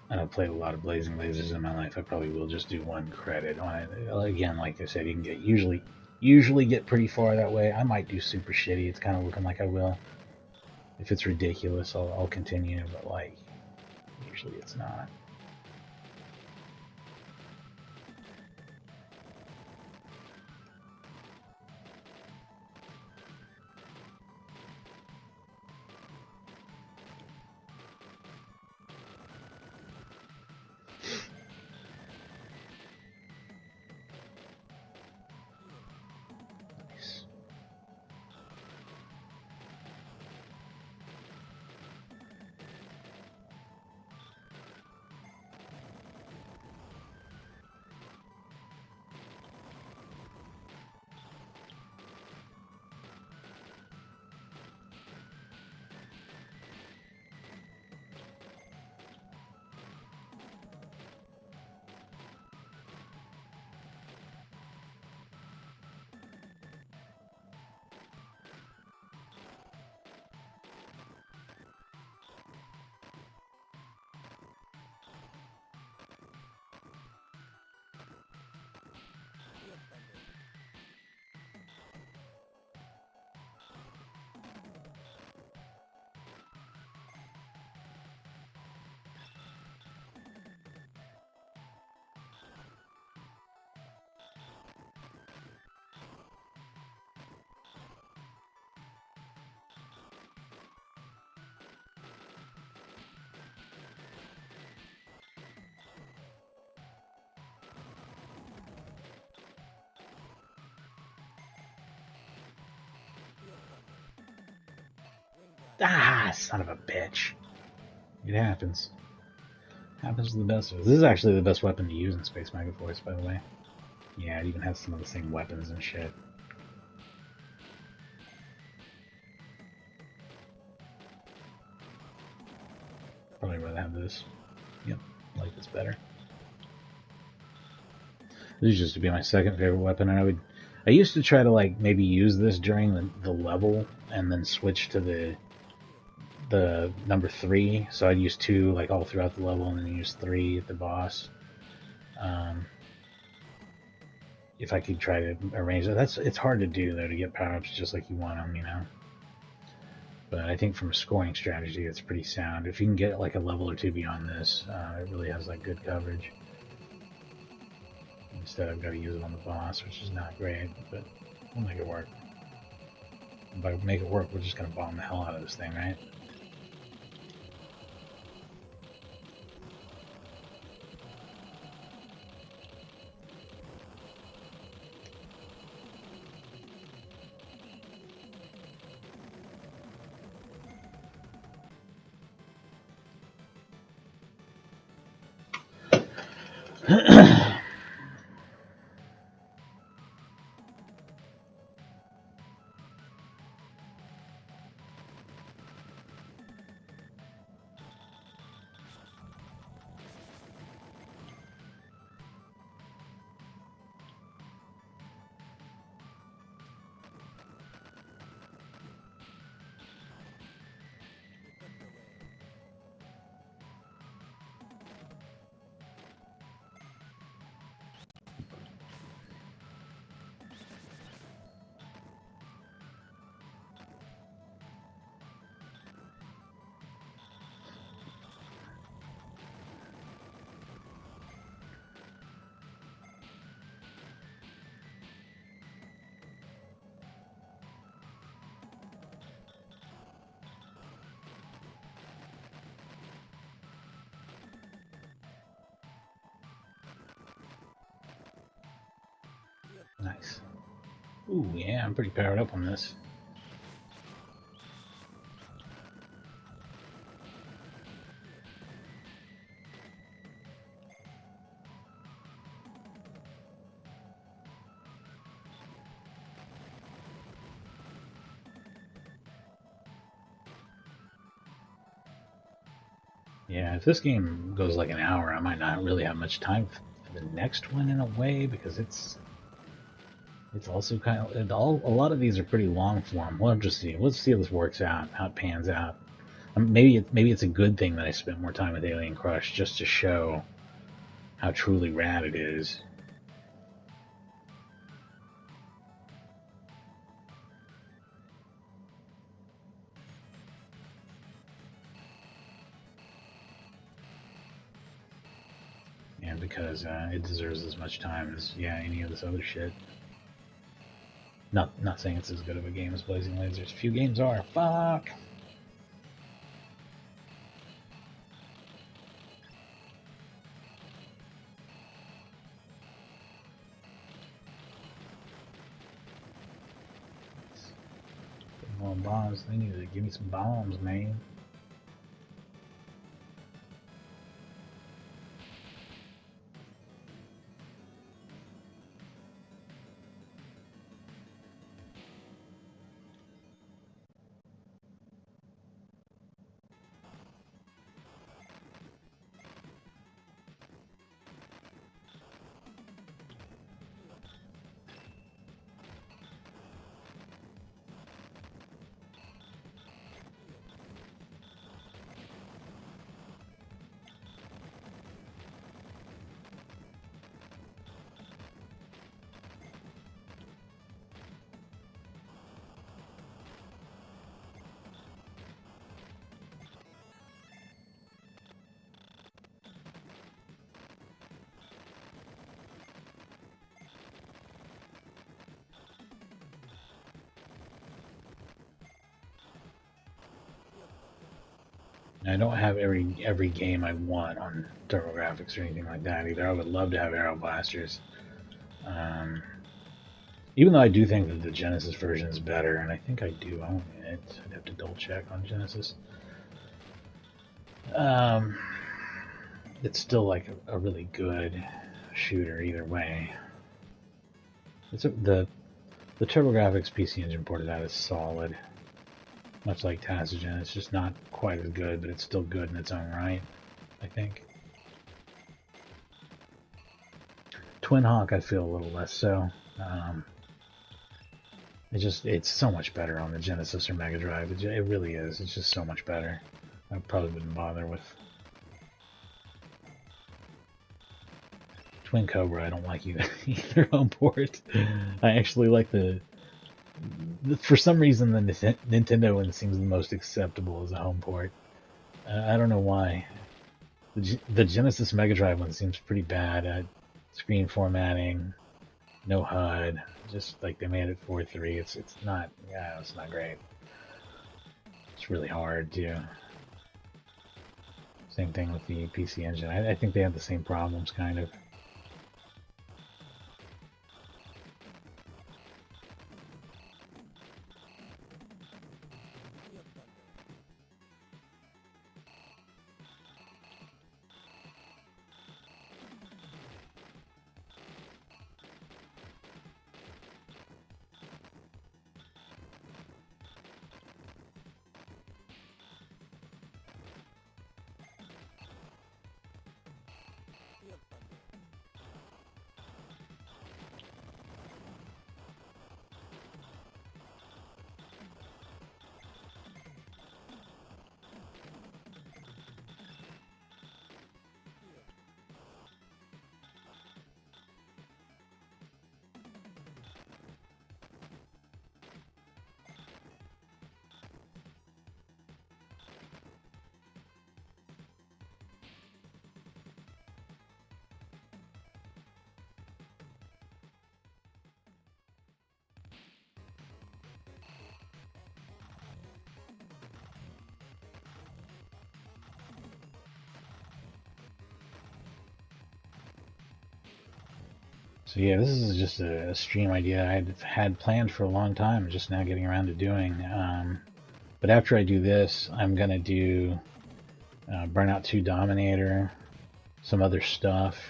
I've played a lot of Blazing Lasers in my life, I probably will just do one credit on it. Again, like I said, you can get usually get pretty far that way. I might do super shitty. It's kind of looking like I will. If it's ridiculous, I'll continue, but like usually it's not. Ah, son of a bitch. It happens. Happens to the best of us. This is actually the best weapon to use in Space Mega Force, by the way. Yeah, it even has some of the same weapons and shit. Probably rather have this. Yep, I like this better. This used to be my second favorite weapon, and I used to try to like maybe use this during the level and then switch to the number 3. So I'd use 2 like all throughout the level and then use 3 at the boss. If I could try to arrange that. It's hard to do though, to get power-ups just like you want them, you know. But I think from a scoring strategy, it's pretty sound. If you can get like a level or 2 beyond this, it really has like good coverage. Instead, I've got to use it on the boss, which is not great, but we'll make it work. And by make it work, we're just gonna bomb the hell out of this thing, right? Nice. Ooh, yeah, I'm pretty powered up on this. Yeah, if this game goes like an hour, I might not really have much time for the next one in a way, because it's also kind of a lot of these are pretty long form. We'll just see. Let's see how this works out, how it pans out. Maybe it's a good thing that I spent more time with Alien Crush just to show how truly rad it is. And because it deserves as much time as any of this other shit. Not saying it's as good of a game as Blazing Lasers. Few games are. Fuck. More bombs. They need to give me some bombs, man. I don't have every game I want on TurboGrafx or anything like that either. I would love to have Arrow Blasters. Even though I do think that the Genesis version is better, and I think I do own it. I'd have to double check on Genesis. It's still like a really good shooter either way. The TurboGrafx PC Engine ported out is solid. Much like Tacigen, it's just not quite as good, but it's still good in its own right, I think. Twin Hawk, I feel a little less so. It's so much better on the Genesis or Mega Drive. It really is. It's just so much better. I probably wouldn't bother with Twin Cobra. I don't like either home port. I actually like for some reason the Nintendo one seems the most acceptable as a home port. I don't know why. The Genesis Mega Drive one seems pretty bad. Screen formatting, no HUD, just like they made it 4.3. It's not great. It's really hard too. Same thing with the PC Engine. I think they have the same problems, kind of. So yeah, this is just a stream idea I had planned for a long time, just now getting around to doing. But after I do this, I'm gonna do Burnout 2 Dominator, some other stuff,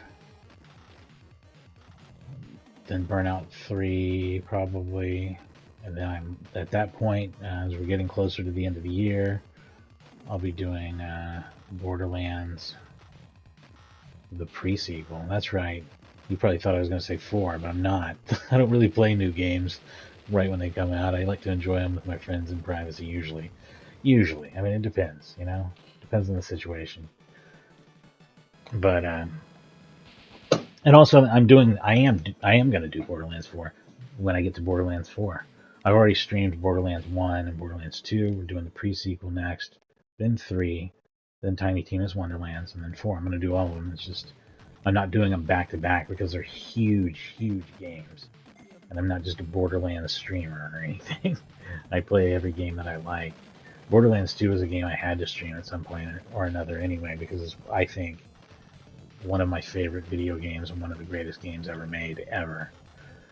then Burnout 3 probably, and then I'm at that point, as we're getting closer to the end of the year, I'll be doing Borderlands, the pre-sequel. That's right. You probably thought I was going to say 4, but I'm not. I don't really play new games right when they come out. I like to enjoy them with my friends in privacy usually. Usually. I mean, it depends, you know? Depends on the situation. But and also I am going to do Borderlands 4 when I get to Borderlands 4. I've already streamed Borderlands 1 and Borderlands 2. We're doing the pre-sequel next, then 3, then Tiny Tina's Wonderlands, and then 4. I'm going to do all of them. It's just I'm not doing them back to back because they're huge, huge games. And I'm not just a Borderlands streamer or anything. I play every game that I like. Borderlands 2 is a game I had to stream at some point or another anyway, because it's, I think, one of my favorite video games and one of the greatest games ever made, ever.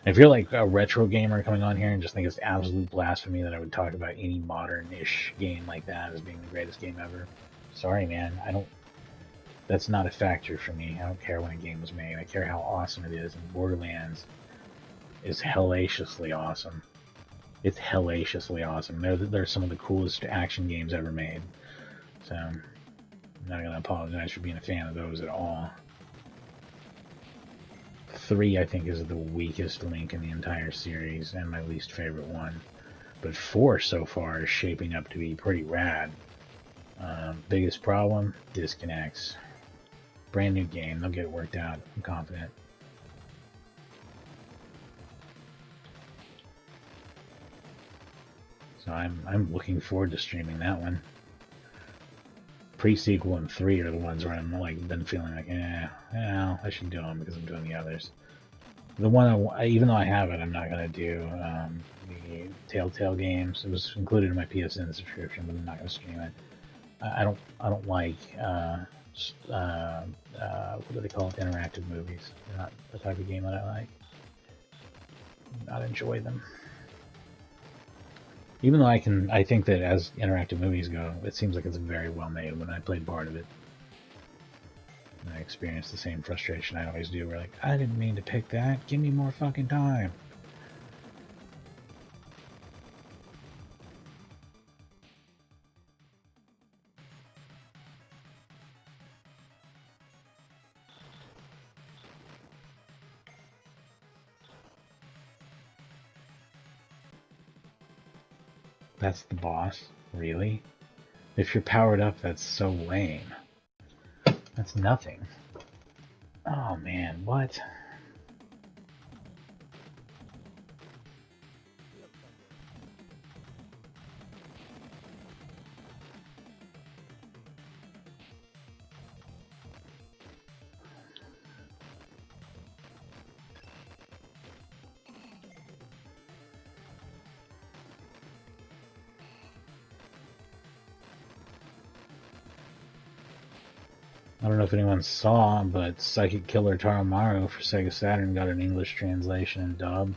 And if you're like a retro gamer coming on here and just think it's absolute blasphemy that I would talk about any modern-ish game like that as being the greatest game ever, sorry, man. That's not a factor for me. I don't care when a game was made. I care how awesome it is. And Borderlands is hellaciously awesome. It's hellaciously awesome. They're some of the coolest action games ever made. So I'm not going to apologize for being a fan of those at all. 3, I think, is the weakest link in the entire series and my least favorite one. But 4 so far is shaping up to be pretty rad. Biggest problem? Disconnects. Brand new game. They'll get it worked out. I'm confident. So I'm looking forward to streaming that one. Pre-sequel and 3 are the ones where I'm like been feeling like, well, I should do them because I'm doing the others. The one, even though I have it, I'm not gonna do the Telltale games. It was included in my PSN subscription, but I'm not gonna stream it. I don't like what do they call it? Interactive movies. They're not the type of game that I like. Not enjoy them. Even though I think that as interactive movies go, it seems like it's very well made. When I played part of it, and I experienced the same frustration I always do. Where like, I didn't mean to pick that. Give me more fucking time. That's the boss? Really? If you're powered up, that's so lame. That's nothing. Oh man, what? I don't know if anyone saw, but Psychic Killer Taramaru for Sega Saturn got an English translation and dub.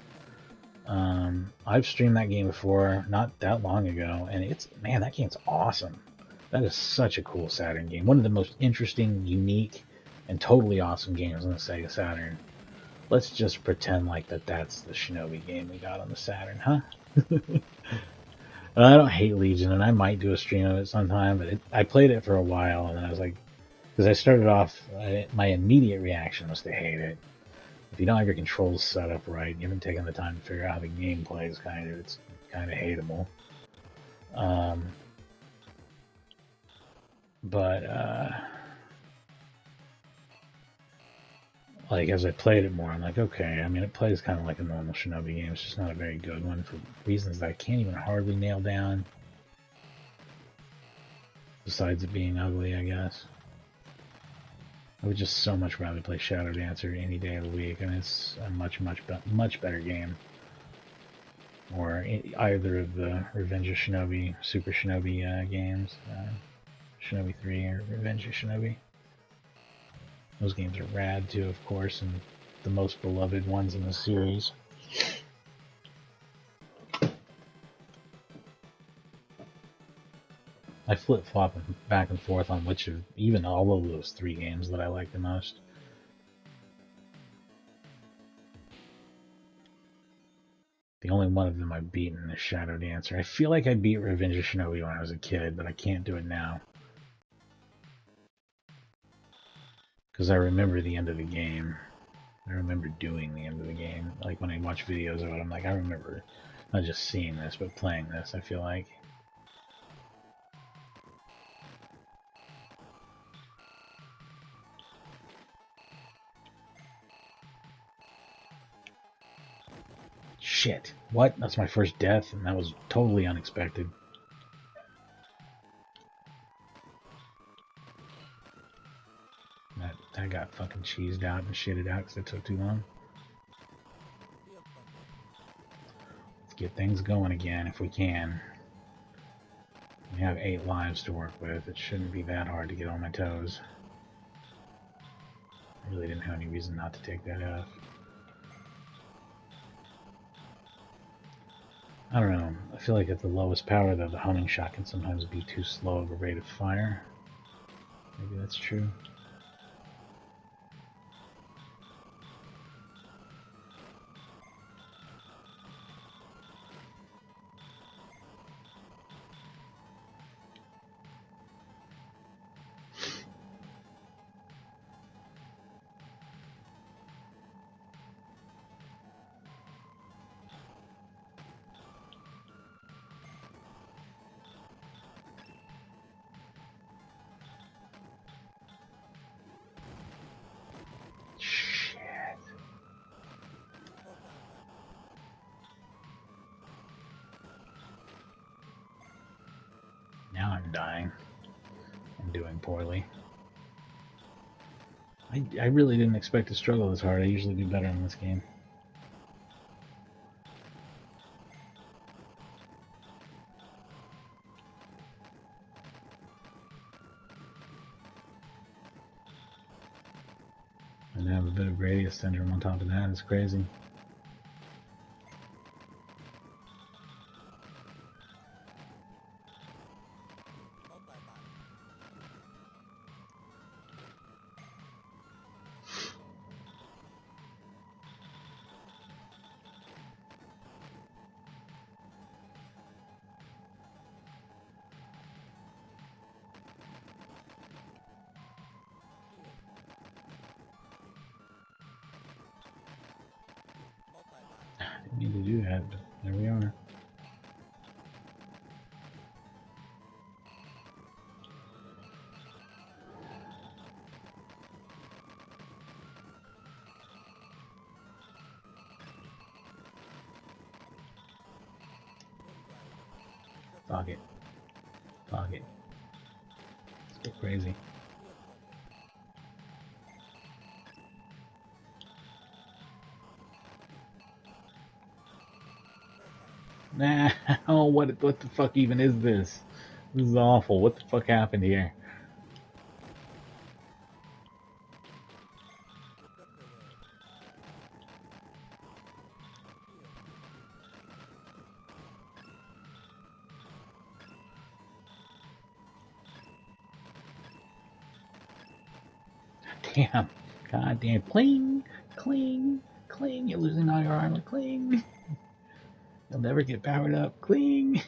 I've streamed that game before, not that long ago, and man, that game's awesome. That is such a cool Saturn game. One of the most interesting, unique, and totally awesome games on the Sega Saturn. Let's just pretend like that's the Shinobi game we got on the Saturn, huh? I don't hate Legion, and I might do a stream of it sometime, but I played it for a while, and then I was like, because I started off, my immediate reaction was to hate it. If you don't have your controls set up right, you haven't taken the time to figure out how the game plays, it's kind of hateable. But like as I played it more, I'm like, okay. I mean, it plays kind of like a normal Shinobi game. It's just not a very good one for reasons that I can't even hardly nail down. Besides it being ugly, I guess. I would just so much rather play Shadow Dancer any day of the week. I mean, it's a much better game. Or either of the Revenge of Shinobi, Super Shinobi games. Shinobi 3 or Revenge of Shinobi. Those games are rad too, of course, and the most beloved ones in the series. I flip-flop back and forth on which of, even all of those 3 games that I like the most. The only one of them I've beaten is Shadow Dancer. I feel like I beat Revenge of Shinobi when I was a kid, but I can't do it now. Because I remember the end of the game. I remember doing the end of the game. Like when I watch videos of it, I'm like, I remember not just seeing this, but playing this, I feel like. Shit. What? That's my first death, and that was totally unexpected. That got fucking cheesed out and shitted out because it took too long. Let's get things going again if we can. We have 8 lives to work with. It shouldn't be that hard to get on my toes. I really didn't have any reason not to take that off. I don't know. I feel like at the lowest power, though, the homing shot can sometimes be too slow of a rate of fire. Maybe that's true. Now I'm dying. I'm doing poorly. I really didn't expect to struggle this hard. I usually do better in this game. And I have a bit of Gradius syndrome on top of that. It's crazy. Didn't mean to do that, but there we are. Fuck it. Fuck it. Let's get crazy. Nah, oh, what the fuck even is this? This is awful. What the fuck happened here? Damn. God damn. Cling! Cling! Cling! You're losing all your armor. Cling! You'll never get powered up. Cling!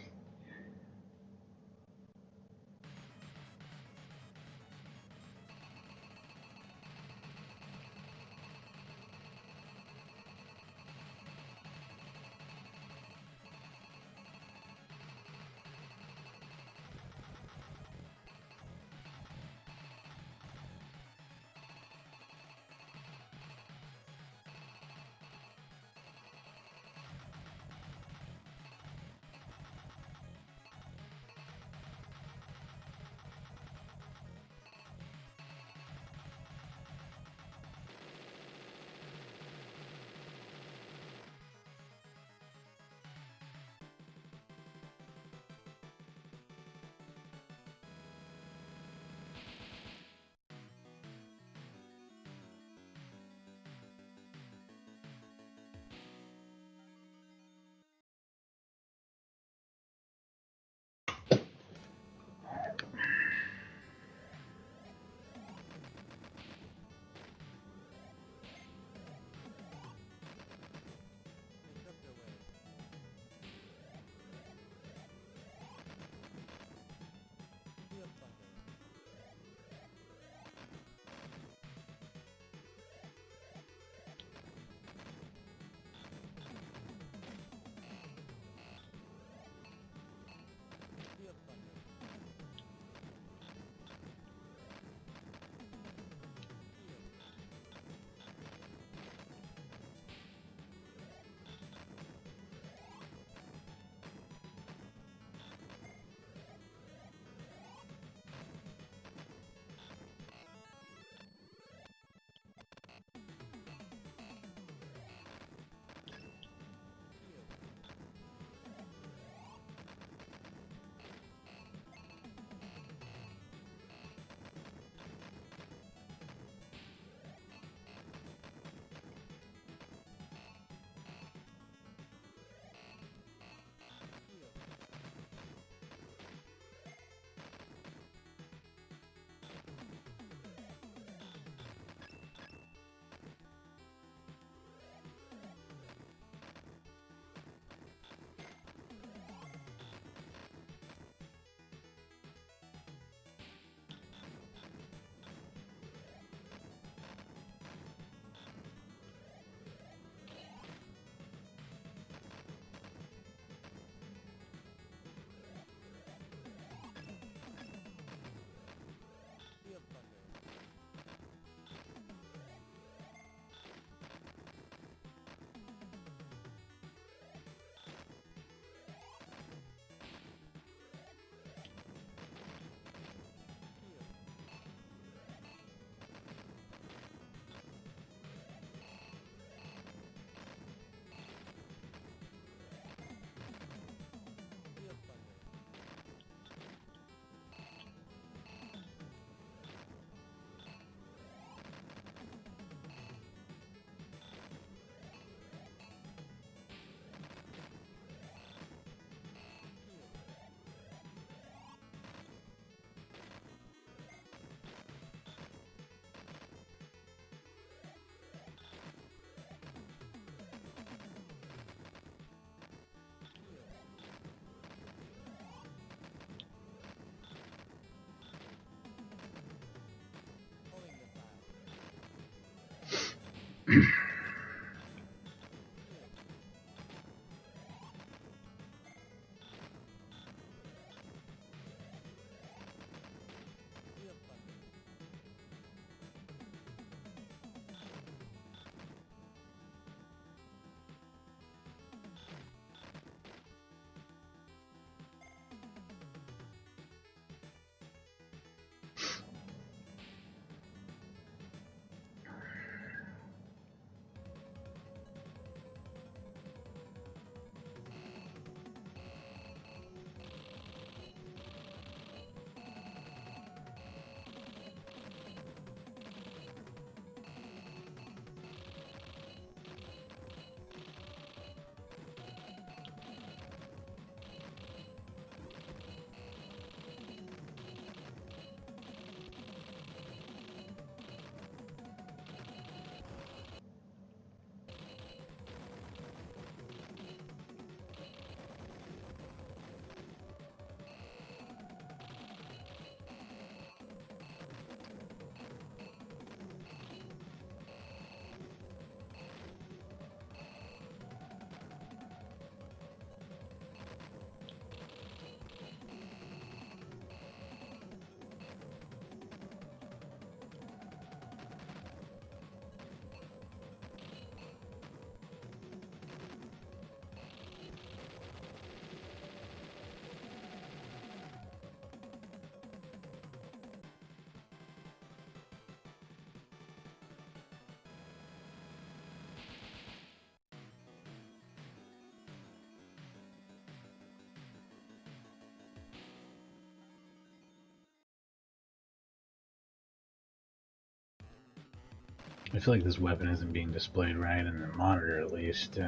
I feel like this weapon isn't being displayed right in the monitor, at least,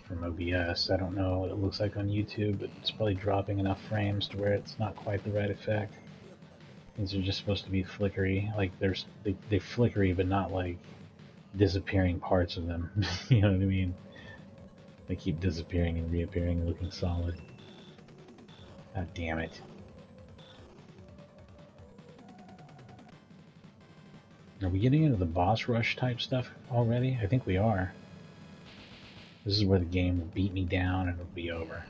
from OBS. I don't know what it looks like on YouTube, but it's probably dropping enough frames to where it's not quite the right effect. These are just supposed to be flickery. Like, they're flickery, but not like disappearing parts of them. You know what I mean? They keep disappearing and reappearing, looking solid. God damn it. Are we getting into the boss rush type stuff already? I think we are. This is where the game will beat me down and it'll be over.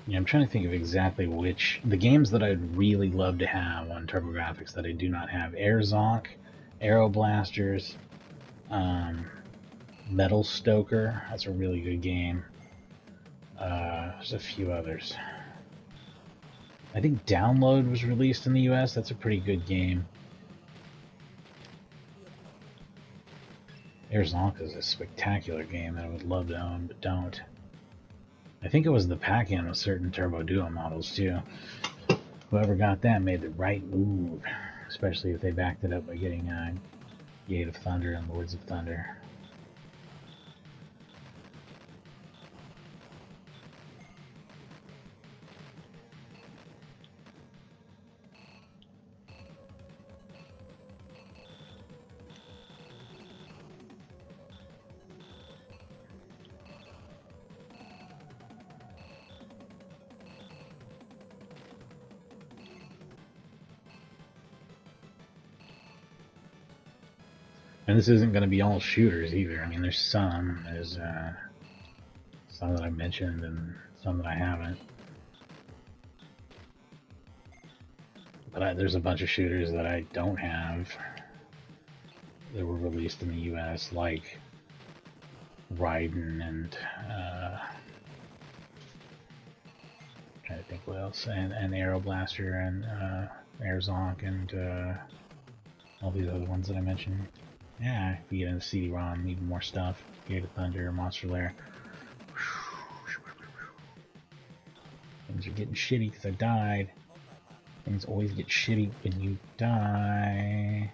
Yeah, I'm trying to think of exactly which the games that I'd really love to have on TurboGrafx that I do not have. Air Zonk, Aero Blasters, Metal Stoker. That's a really good game. There's a few others. I think Download was released in the US. That's a pretty good game. Air Zonk is a spectacular game that I would love to own, but don't. I think it was the pack-in with certain Turbo Duo models, too. Whoever got that made the right move, especially if they backed it up by getting Gate of Thunder and Lords of Thunder. And this isn't going to be all shooters either. I mean, there's some. There's some that I mentioned and some that I haven't. But there's a bunch of shooters that I don't have that were released in the US, like Raiden and trying to think what else, and Aeroblaster and Airzonk and all these other ones that I mentioned. Yeah, if you get into CD-ROM, even more stuff. Gate of Thunder, Monster Lair. Things are getting shitty because I died. Things always get shitty when you die.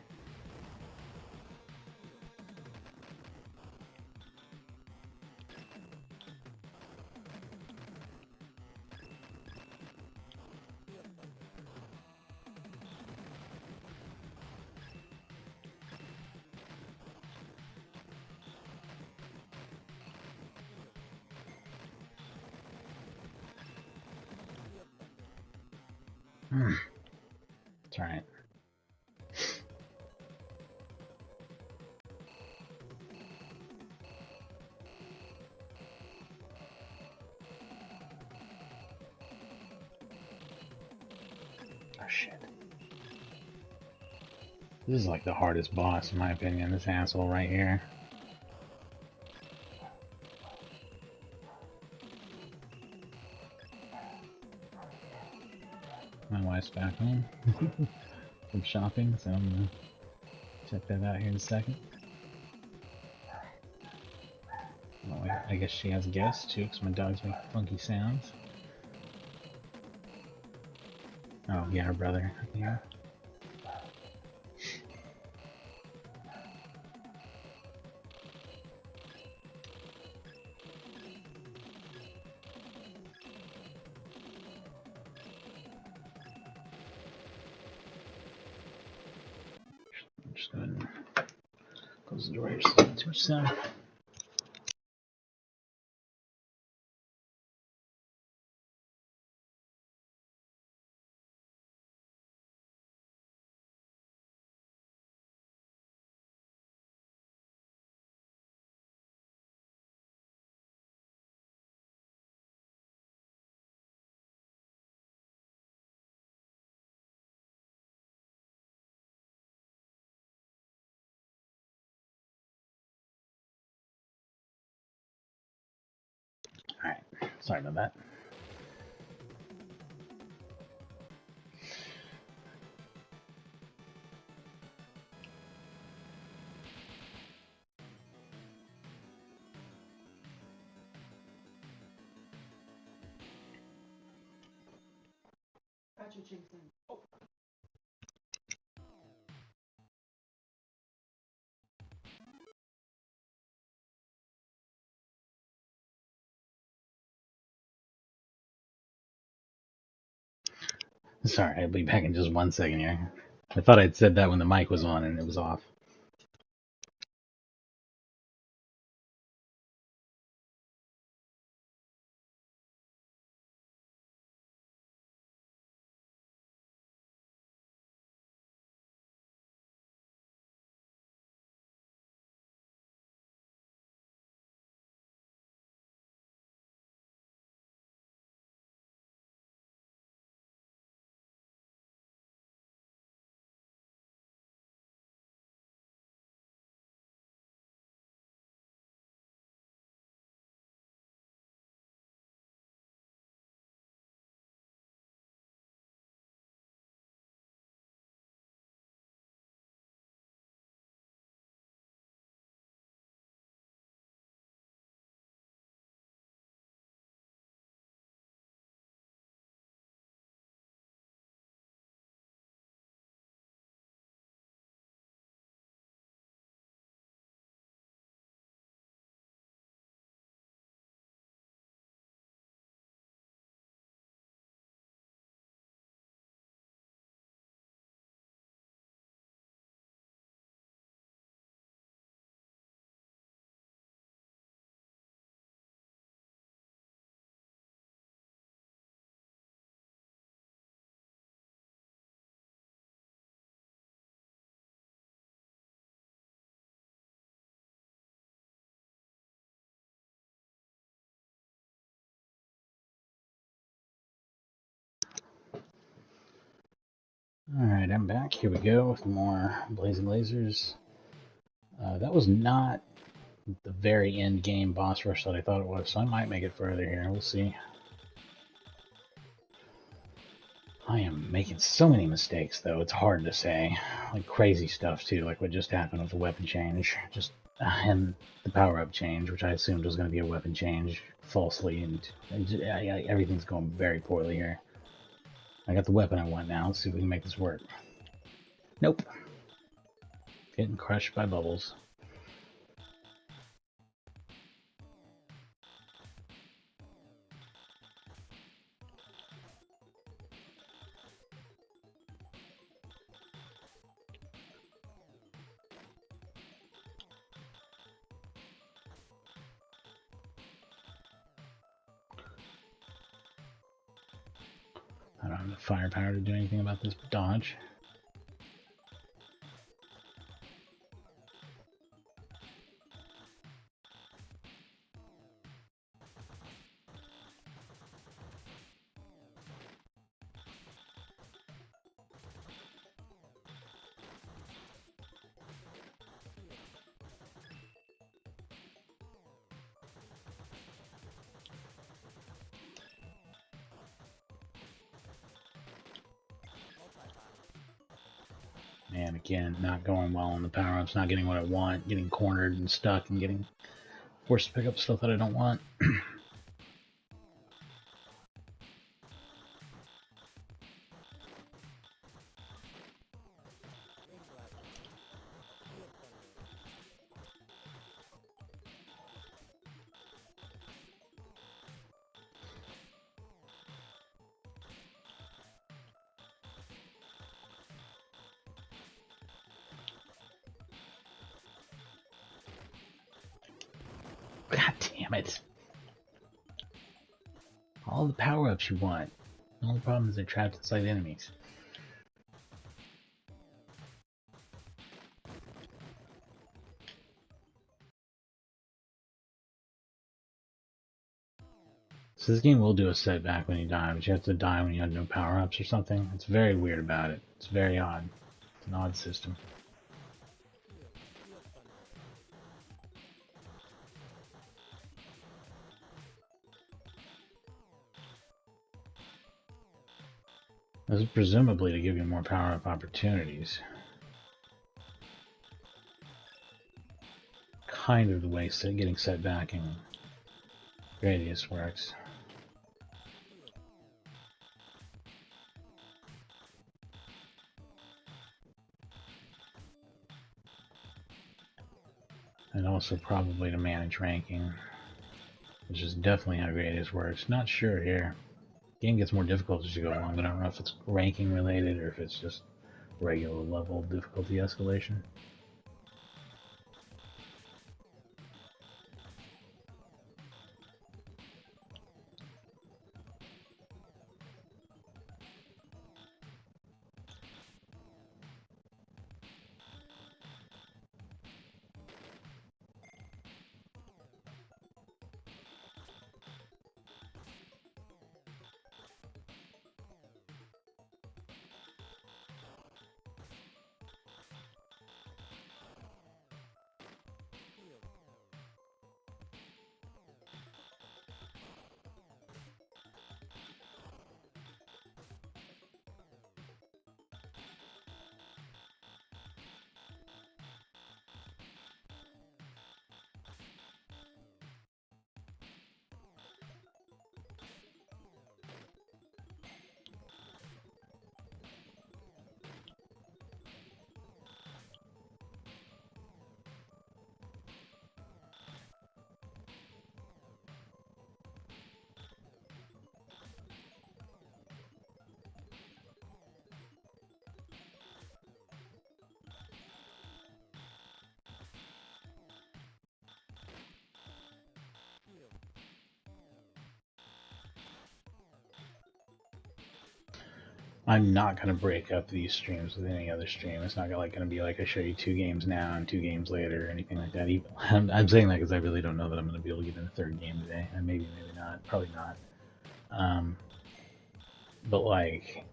It's alright. Oh shit. This is like the hardest boss in my opinion, this asshole right here. My wife's back home from shopping, so I'm gonna check that out here in a second. Well, I guess she has guests too, because my dogs make funky sounds. Oh yeah, her brother. Yeah. I'm just going to close the door here so too much sound. Alright, sorry about that. Sorry, I'll be back in just 1 second here. I thought I'd said that when the mic was on and it was off. Alright, I'm back. Here we go with more Blazing Lasers. That was not the very end game boss rush that I thought it was, so I might make it further here. We'll see. I am making so many mistakes, though. It's hard to say. Like crazy stuff, too, like what just happened with the weapon change. And the power-up change, which I assumed was going to be a weapon change falsely, and everything's going very poorly here. I got the weapon I want now. Let's see if we can make this work. Nope. Getting crushed by bubbles. I don't have the firepower to do anything about this dodge. And again, not going well on the power-ups, not getting what I want, getting cornered and stuck, and getting forced to pick up stuff that I don't want. God damn it. All the power-ups you want. The only problem is they're trapped inside enemies. So this game will do a setback when you die, but you have to die when you have no power-ups or something. It's very weird about it. It's very odd. It's an odd system. This is presumably to give you more power-up opportunities. Kind of the way getting set back in Gradius works. And also probably to manage ranking, which is definitely how Gradius works. Not sure here. The game gets more difficult as you go along, but I don't know if it's ranking related or if it's just regular level difficulty escalation. I'm not going to break up these streams with any other stream. It's not going to be like I show you 2 games now and 2 games later or anything like that. I'm saying that because I really don't know that I'm going to be able to get in a 3rd game today. And maybe not. Probably not. But like,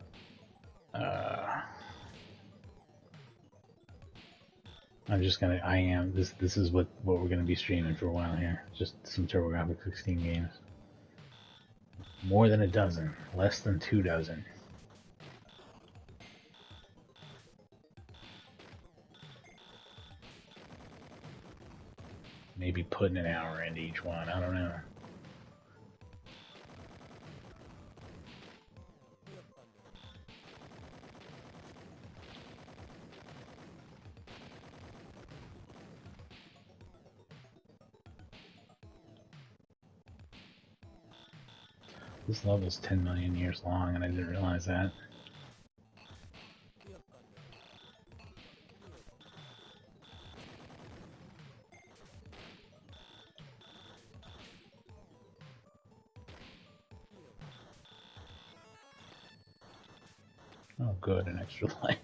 I am. This is what we're gonna be streaming for a while here. Just some TurboGrafx-16 games. More than a dozen. Less than 2 dozen. Maybe putting an hour into each one. I don't know. This level's 10 million years long, and I didn't realize that. Oh, good, an extra life.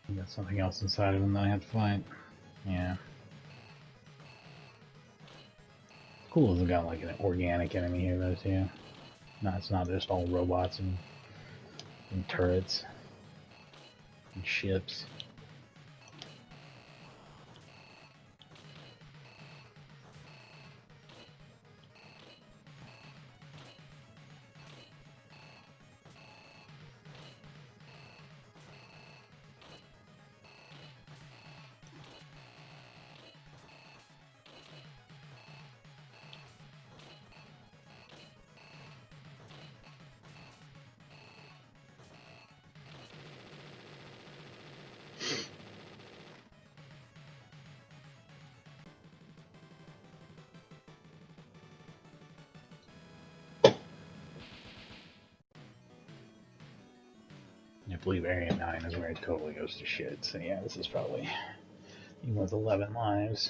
You got something else inside of him that I have to fight. Yeah. Cool, it's got like an organic enemy here though too. No, it's not just all robots and turrets and ships. I believe Area 9 is where it totally goes to shit. So yeah, this is probably, even with 11 lives.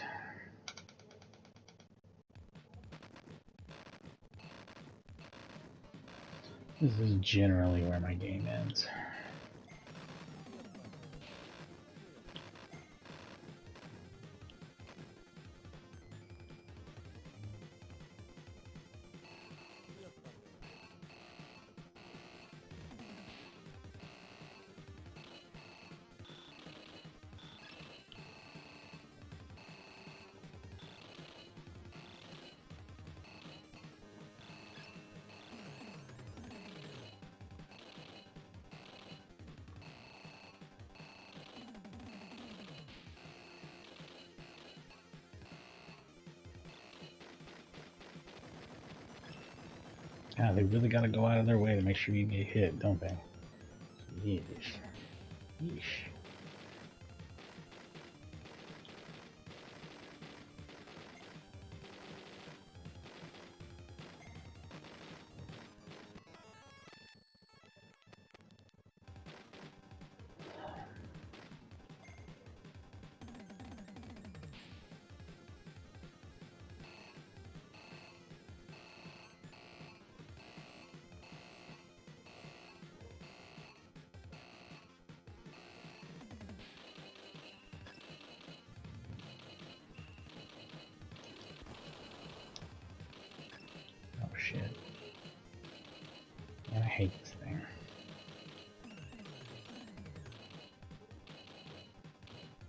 This is generally where my game ends. God, they really gotta go out of their way to make sure you get hit, don't they? Yeesh. Yeesh. shit. Man, I hate this thing.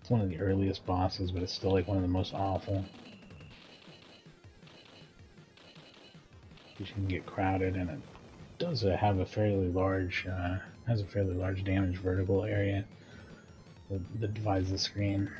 It's one of the earliest bosses, but it's still like one of the most awful. You can get crowded, and it does have a fairly large, damage vertical area that divides the screen.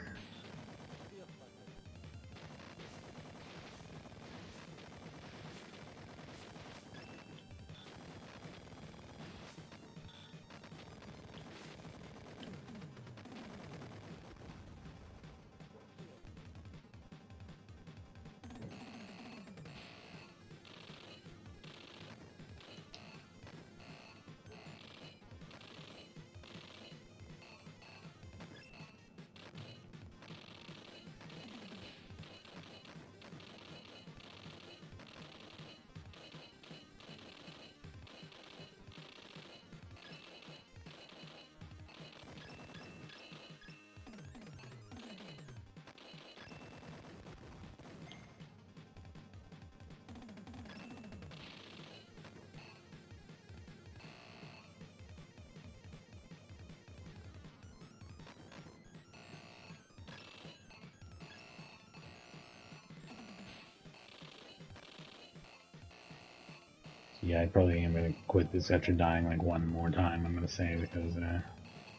Yeah, I probably am going to quit this after dying like one more time, I'm going to say, because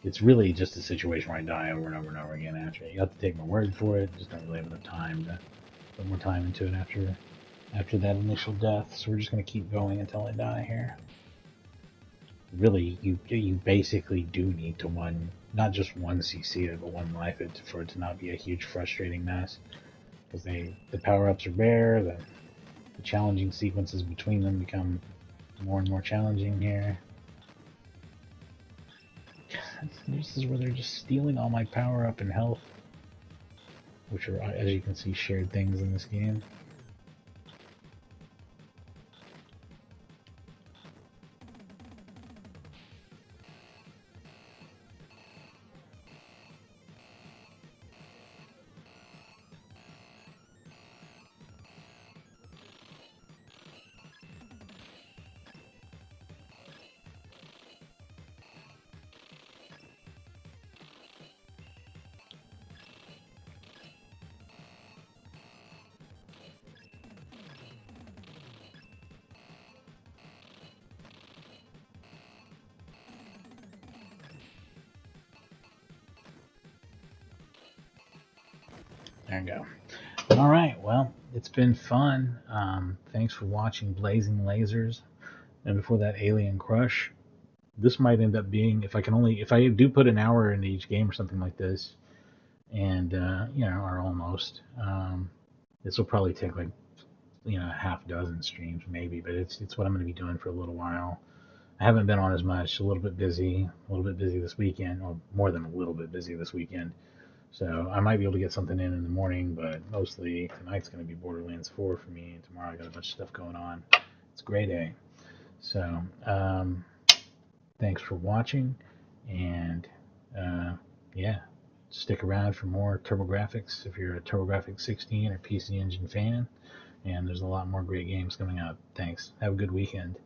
it's really just a situation where I die over and over and over again after. You have to take my word for it, just don't really have enough time to put more time into it after that initial death, so we're just going to keep going until I die here. Really, you basically do need to not just one CC it, but one life it for it to not be a huge frustrating mess. Because the power-ups are bare, the challenging sequences between them become more and more challenging here. This is where they're just stealing all my power-up and health, which are, as you can see, shared things in this game. There you go. Alright, well, it's been fun. Thanks for watching Blazing Lasers. And before that, Alien Crush. This might end up being, if I do put an hour into each game or something like this, and, or almost, this will probably take like, a half dozen streams maybe, but it's what I'm going to be doing for a little while. I haven't been on as much, a little bit busy this weekend, or more than a little bit busy this weekend. So I might be able to get something in the morning, but mostly tonight's going to be Borderlands 4 for me, and tomorrow I got a bunch of stuff going on. It's a great day. So thanks for watching, and yeah, stick around for more TurboGrafx if you're a TurboGrafx-16 or PC Engine fan, and there's a lot more great games coming out. Thanks. Have a good weekend.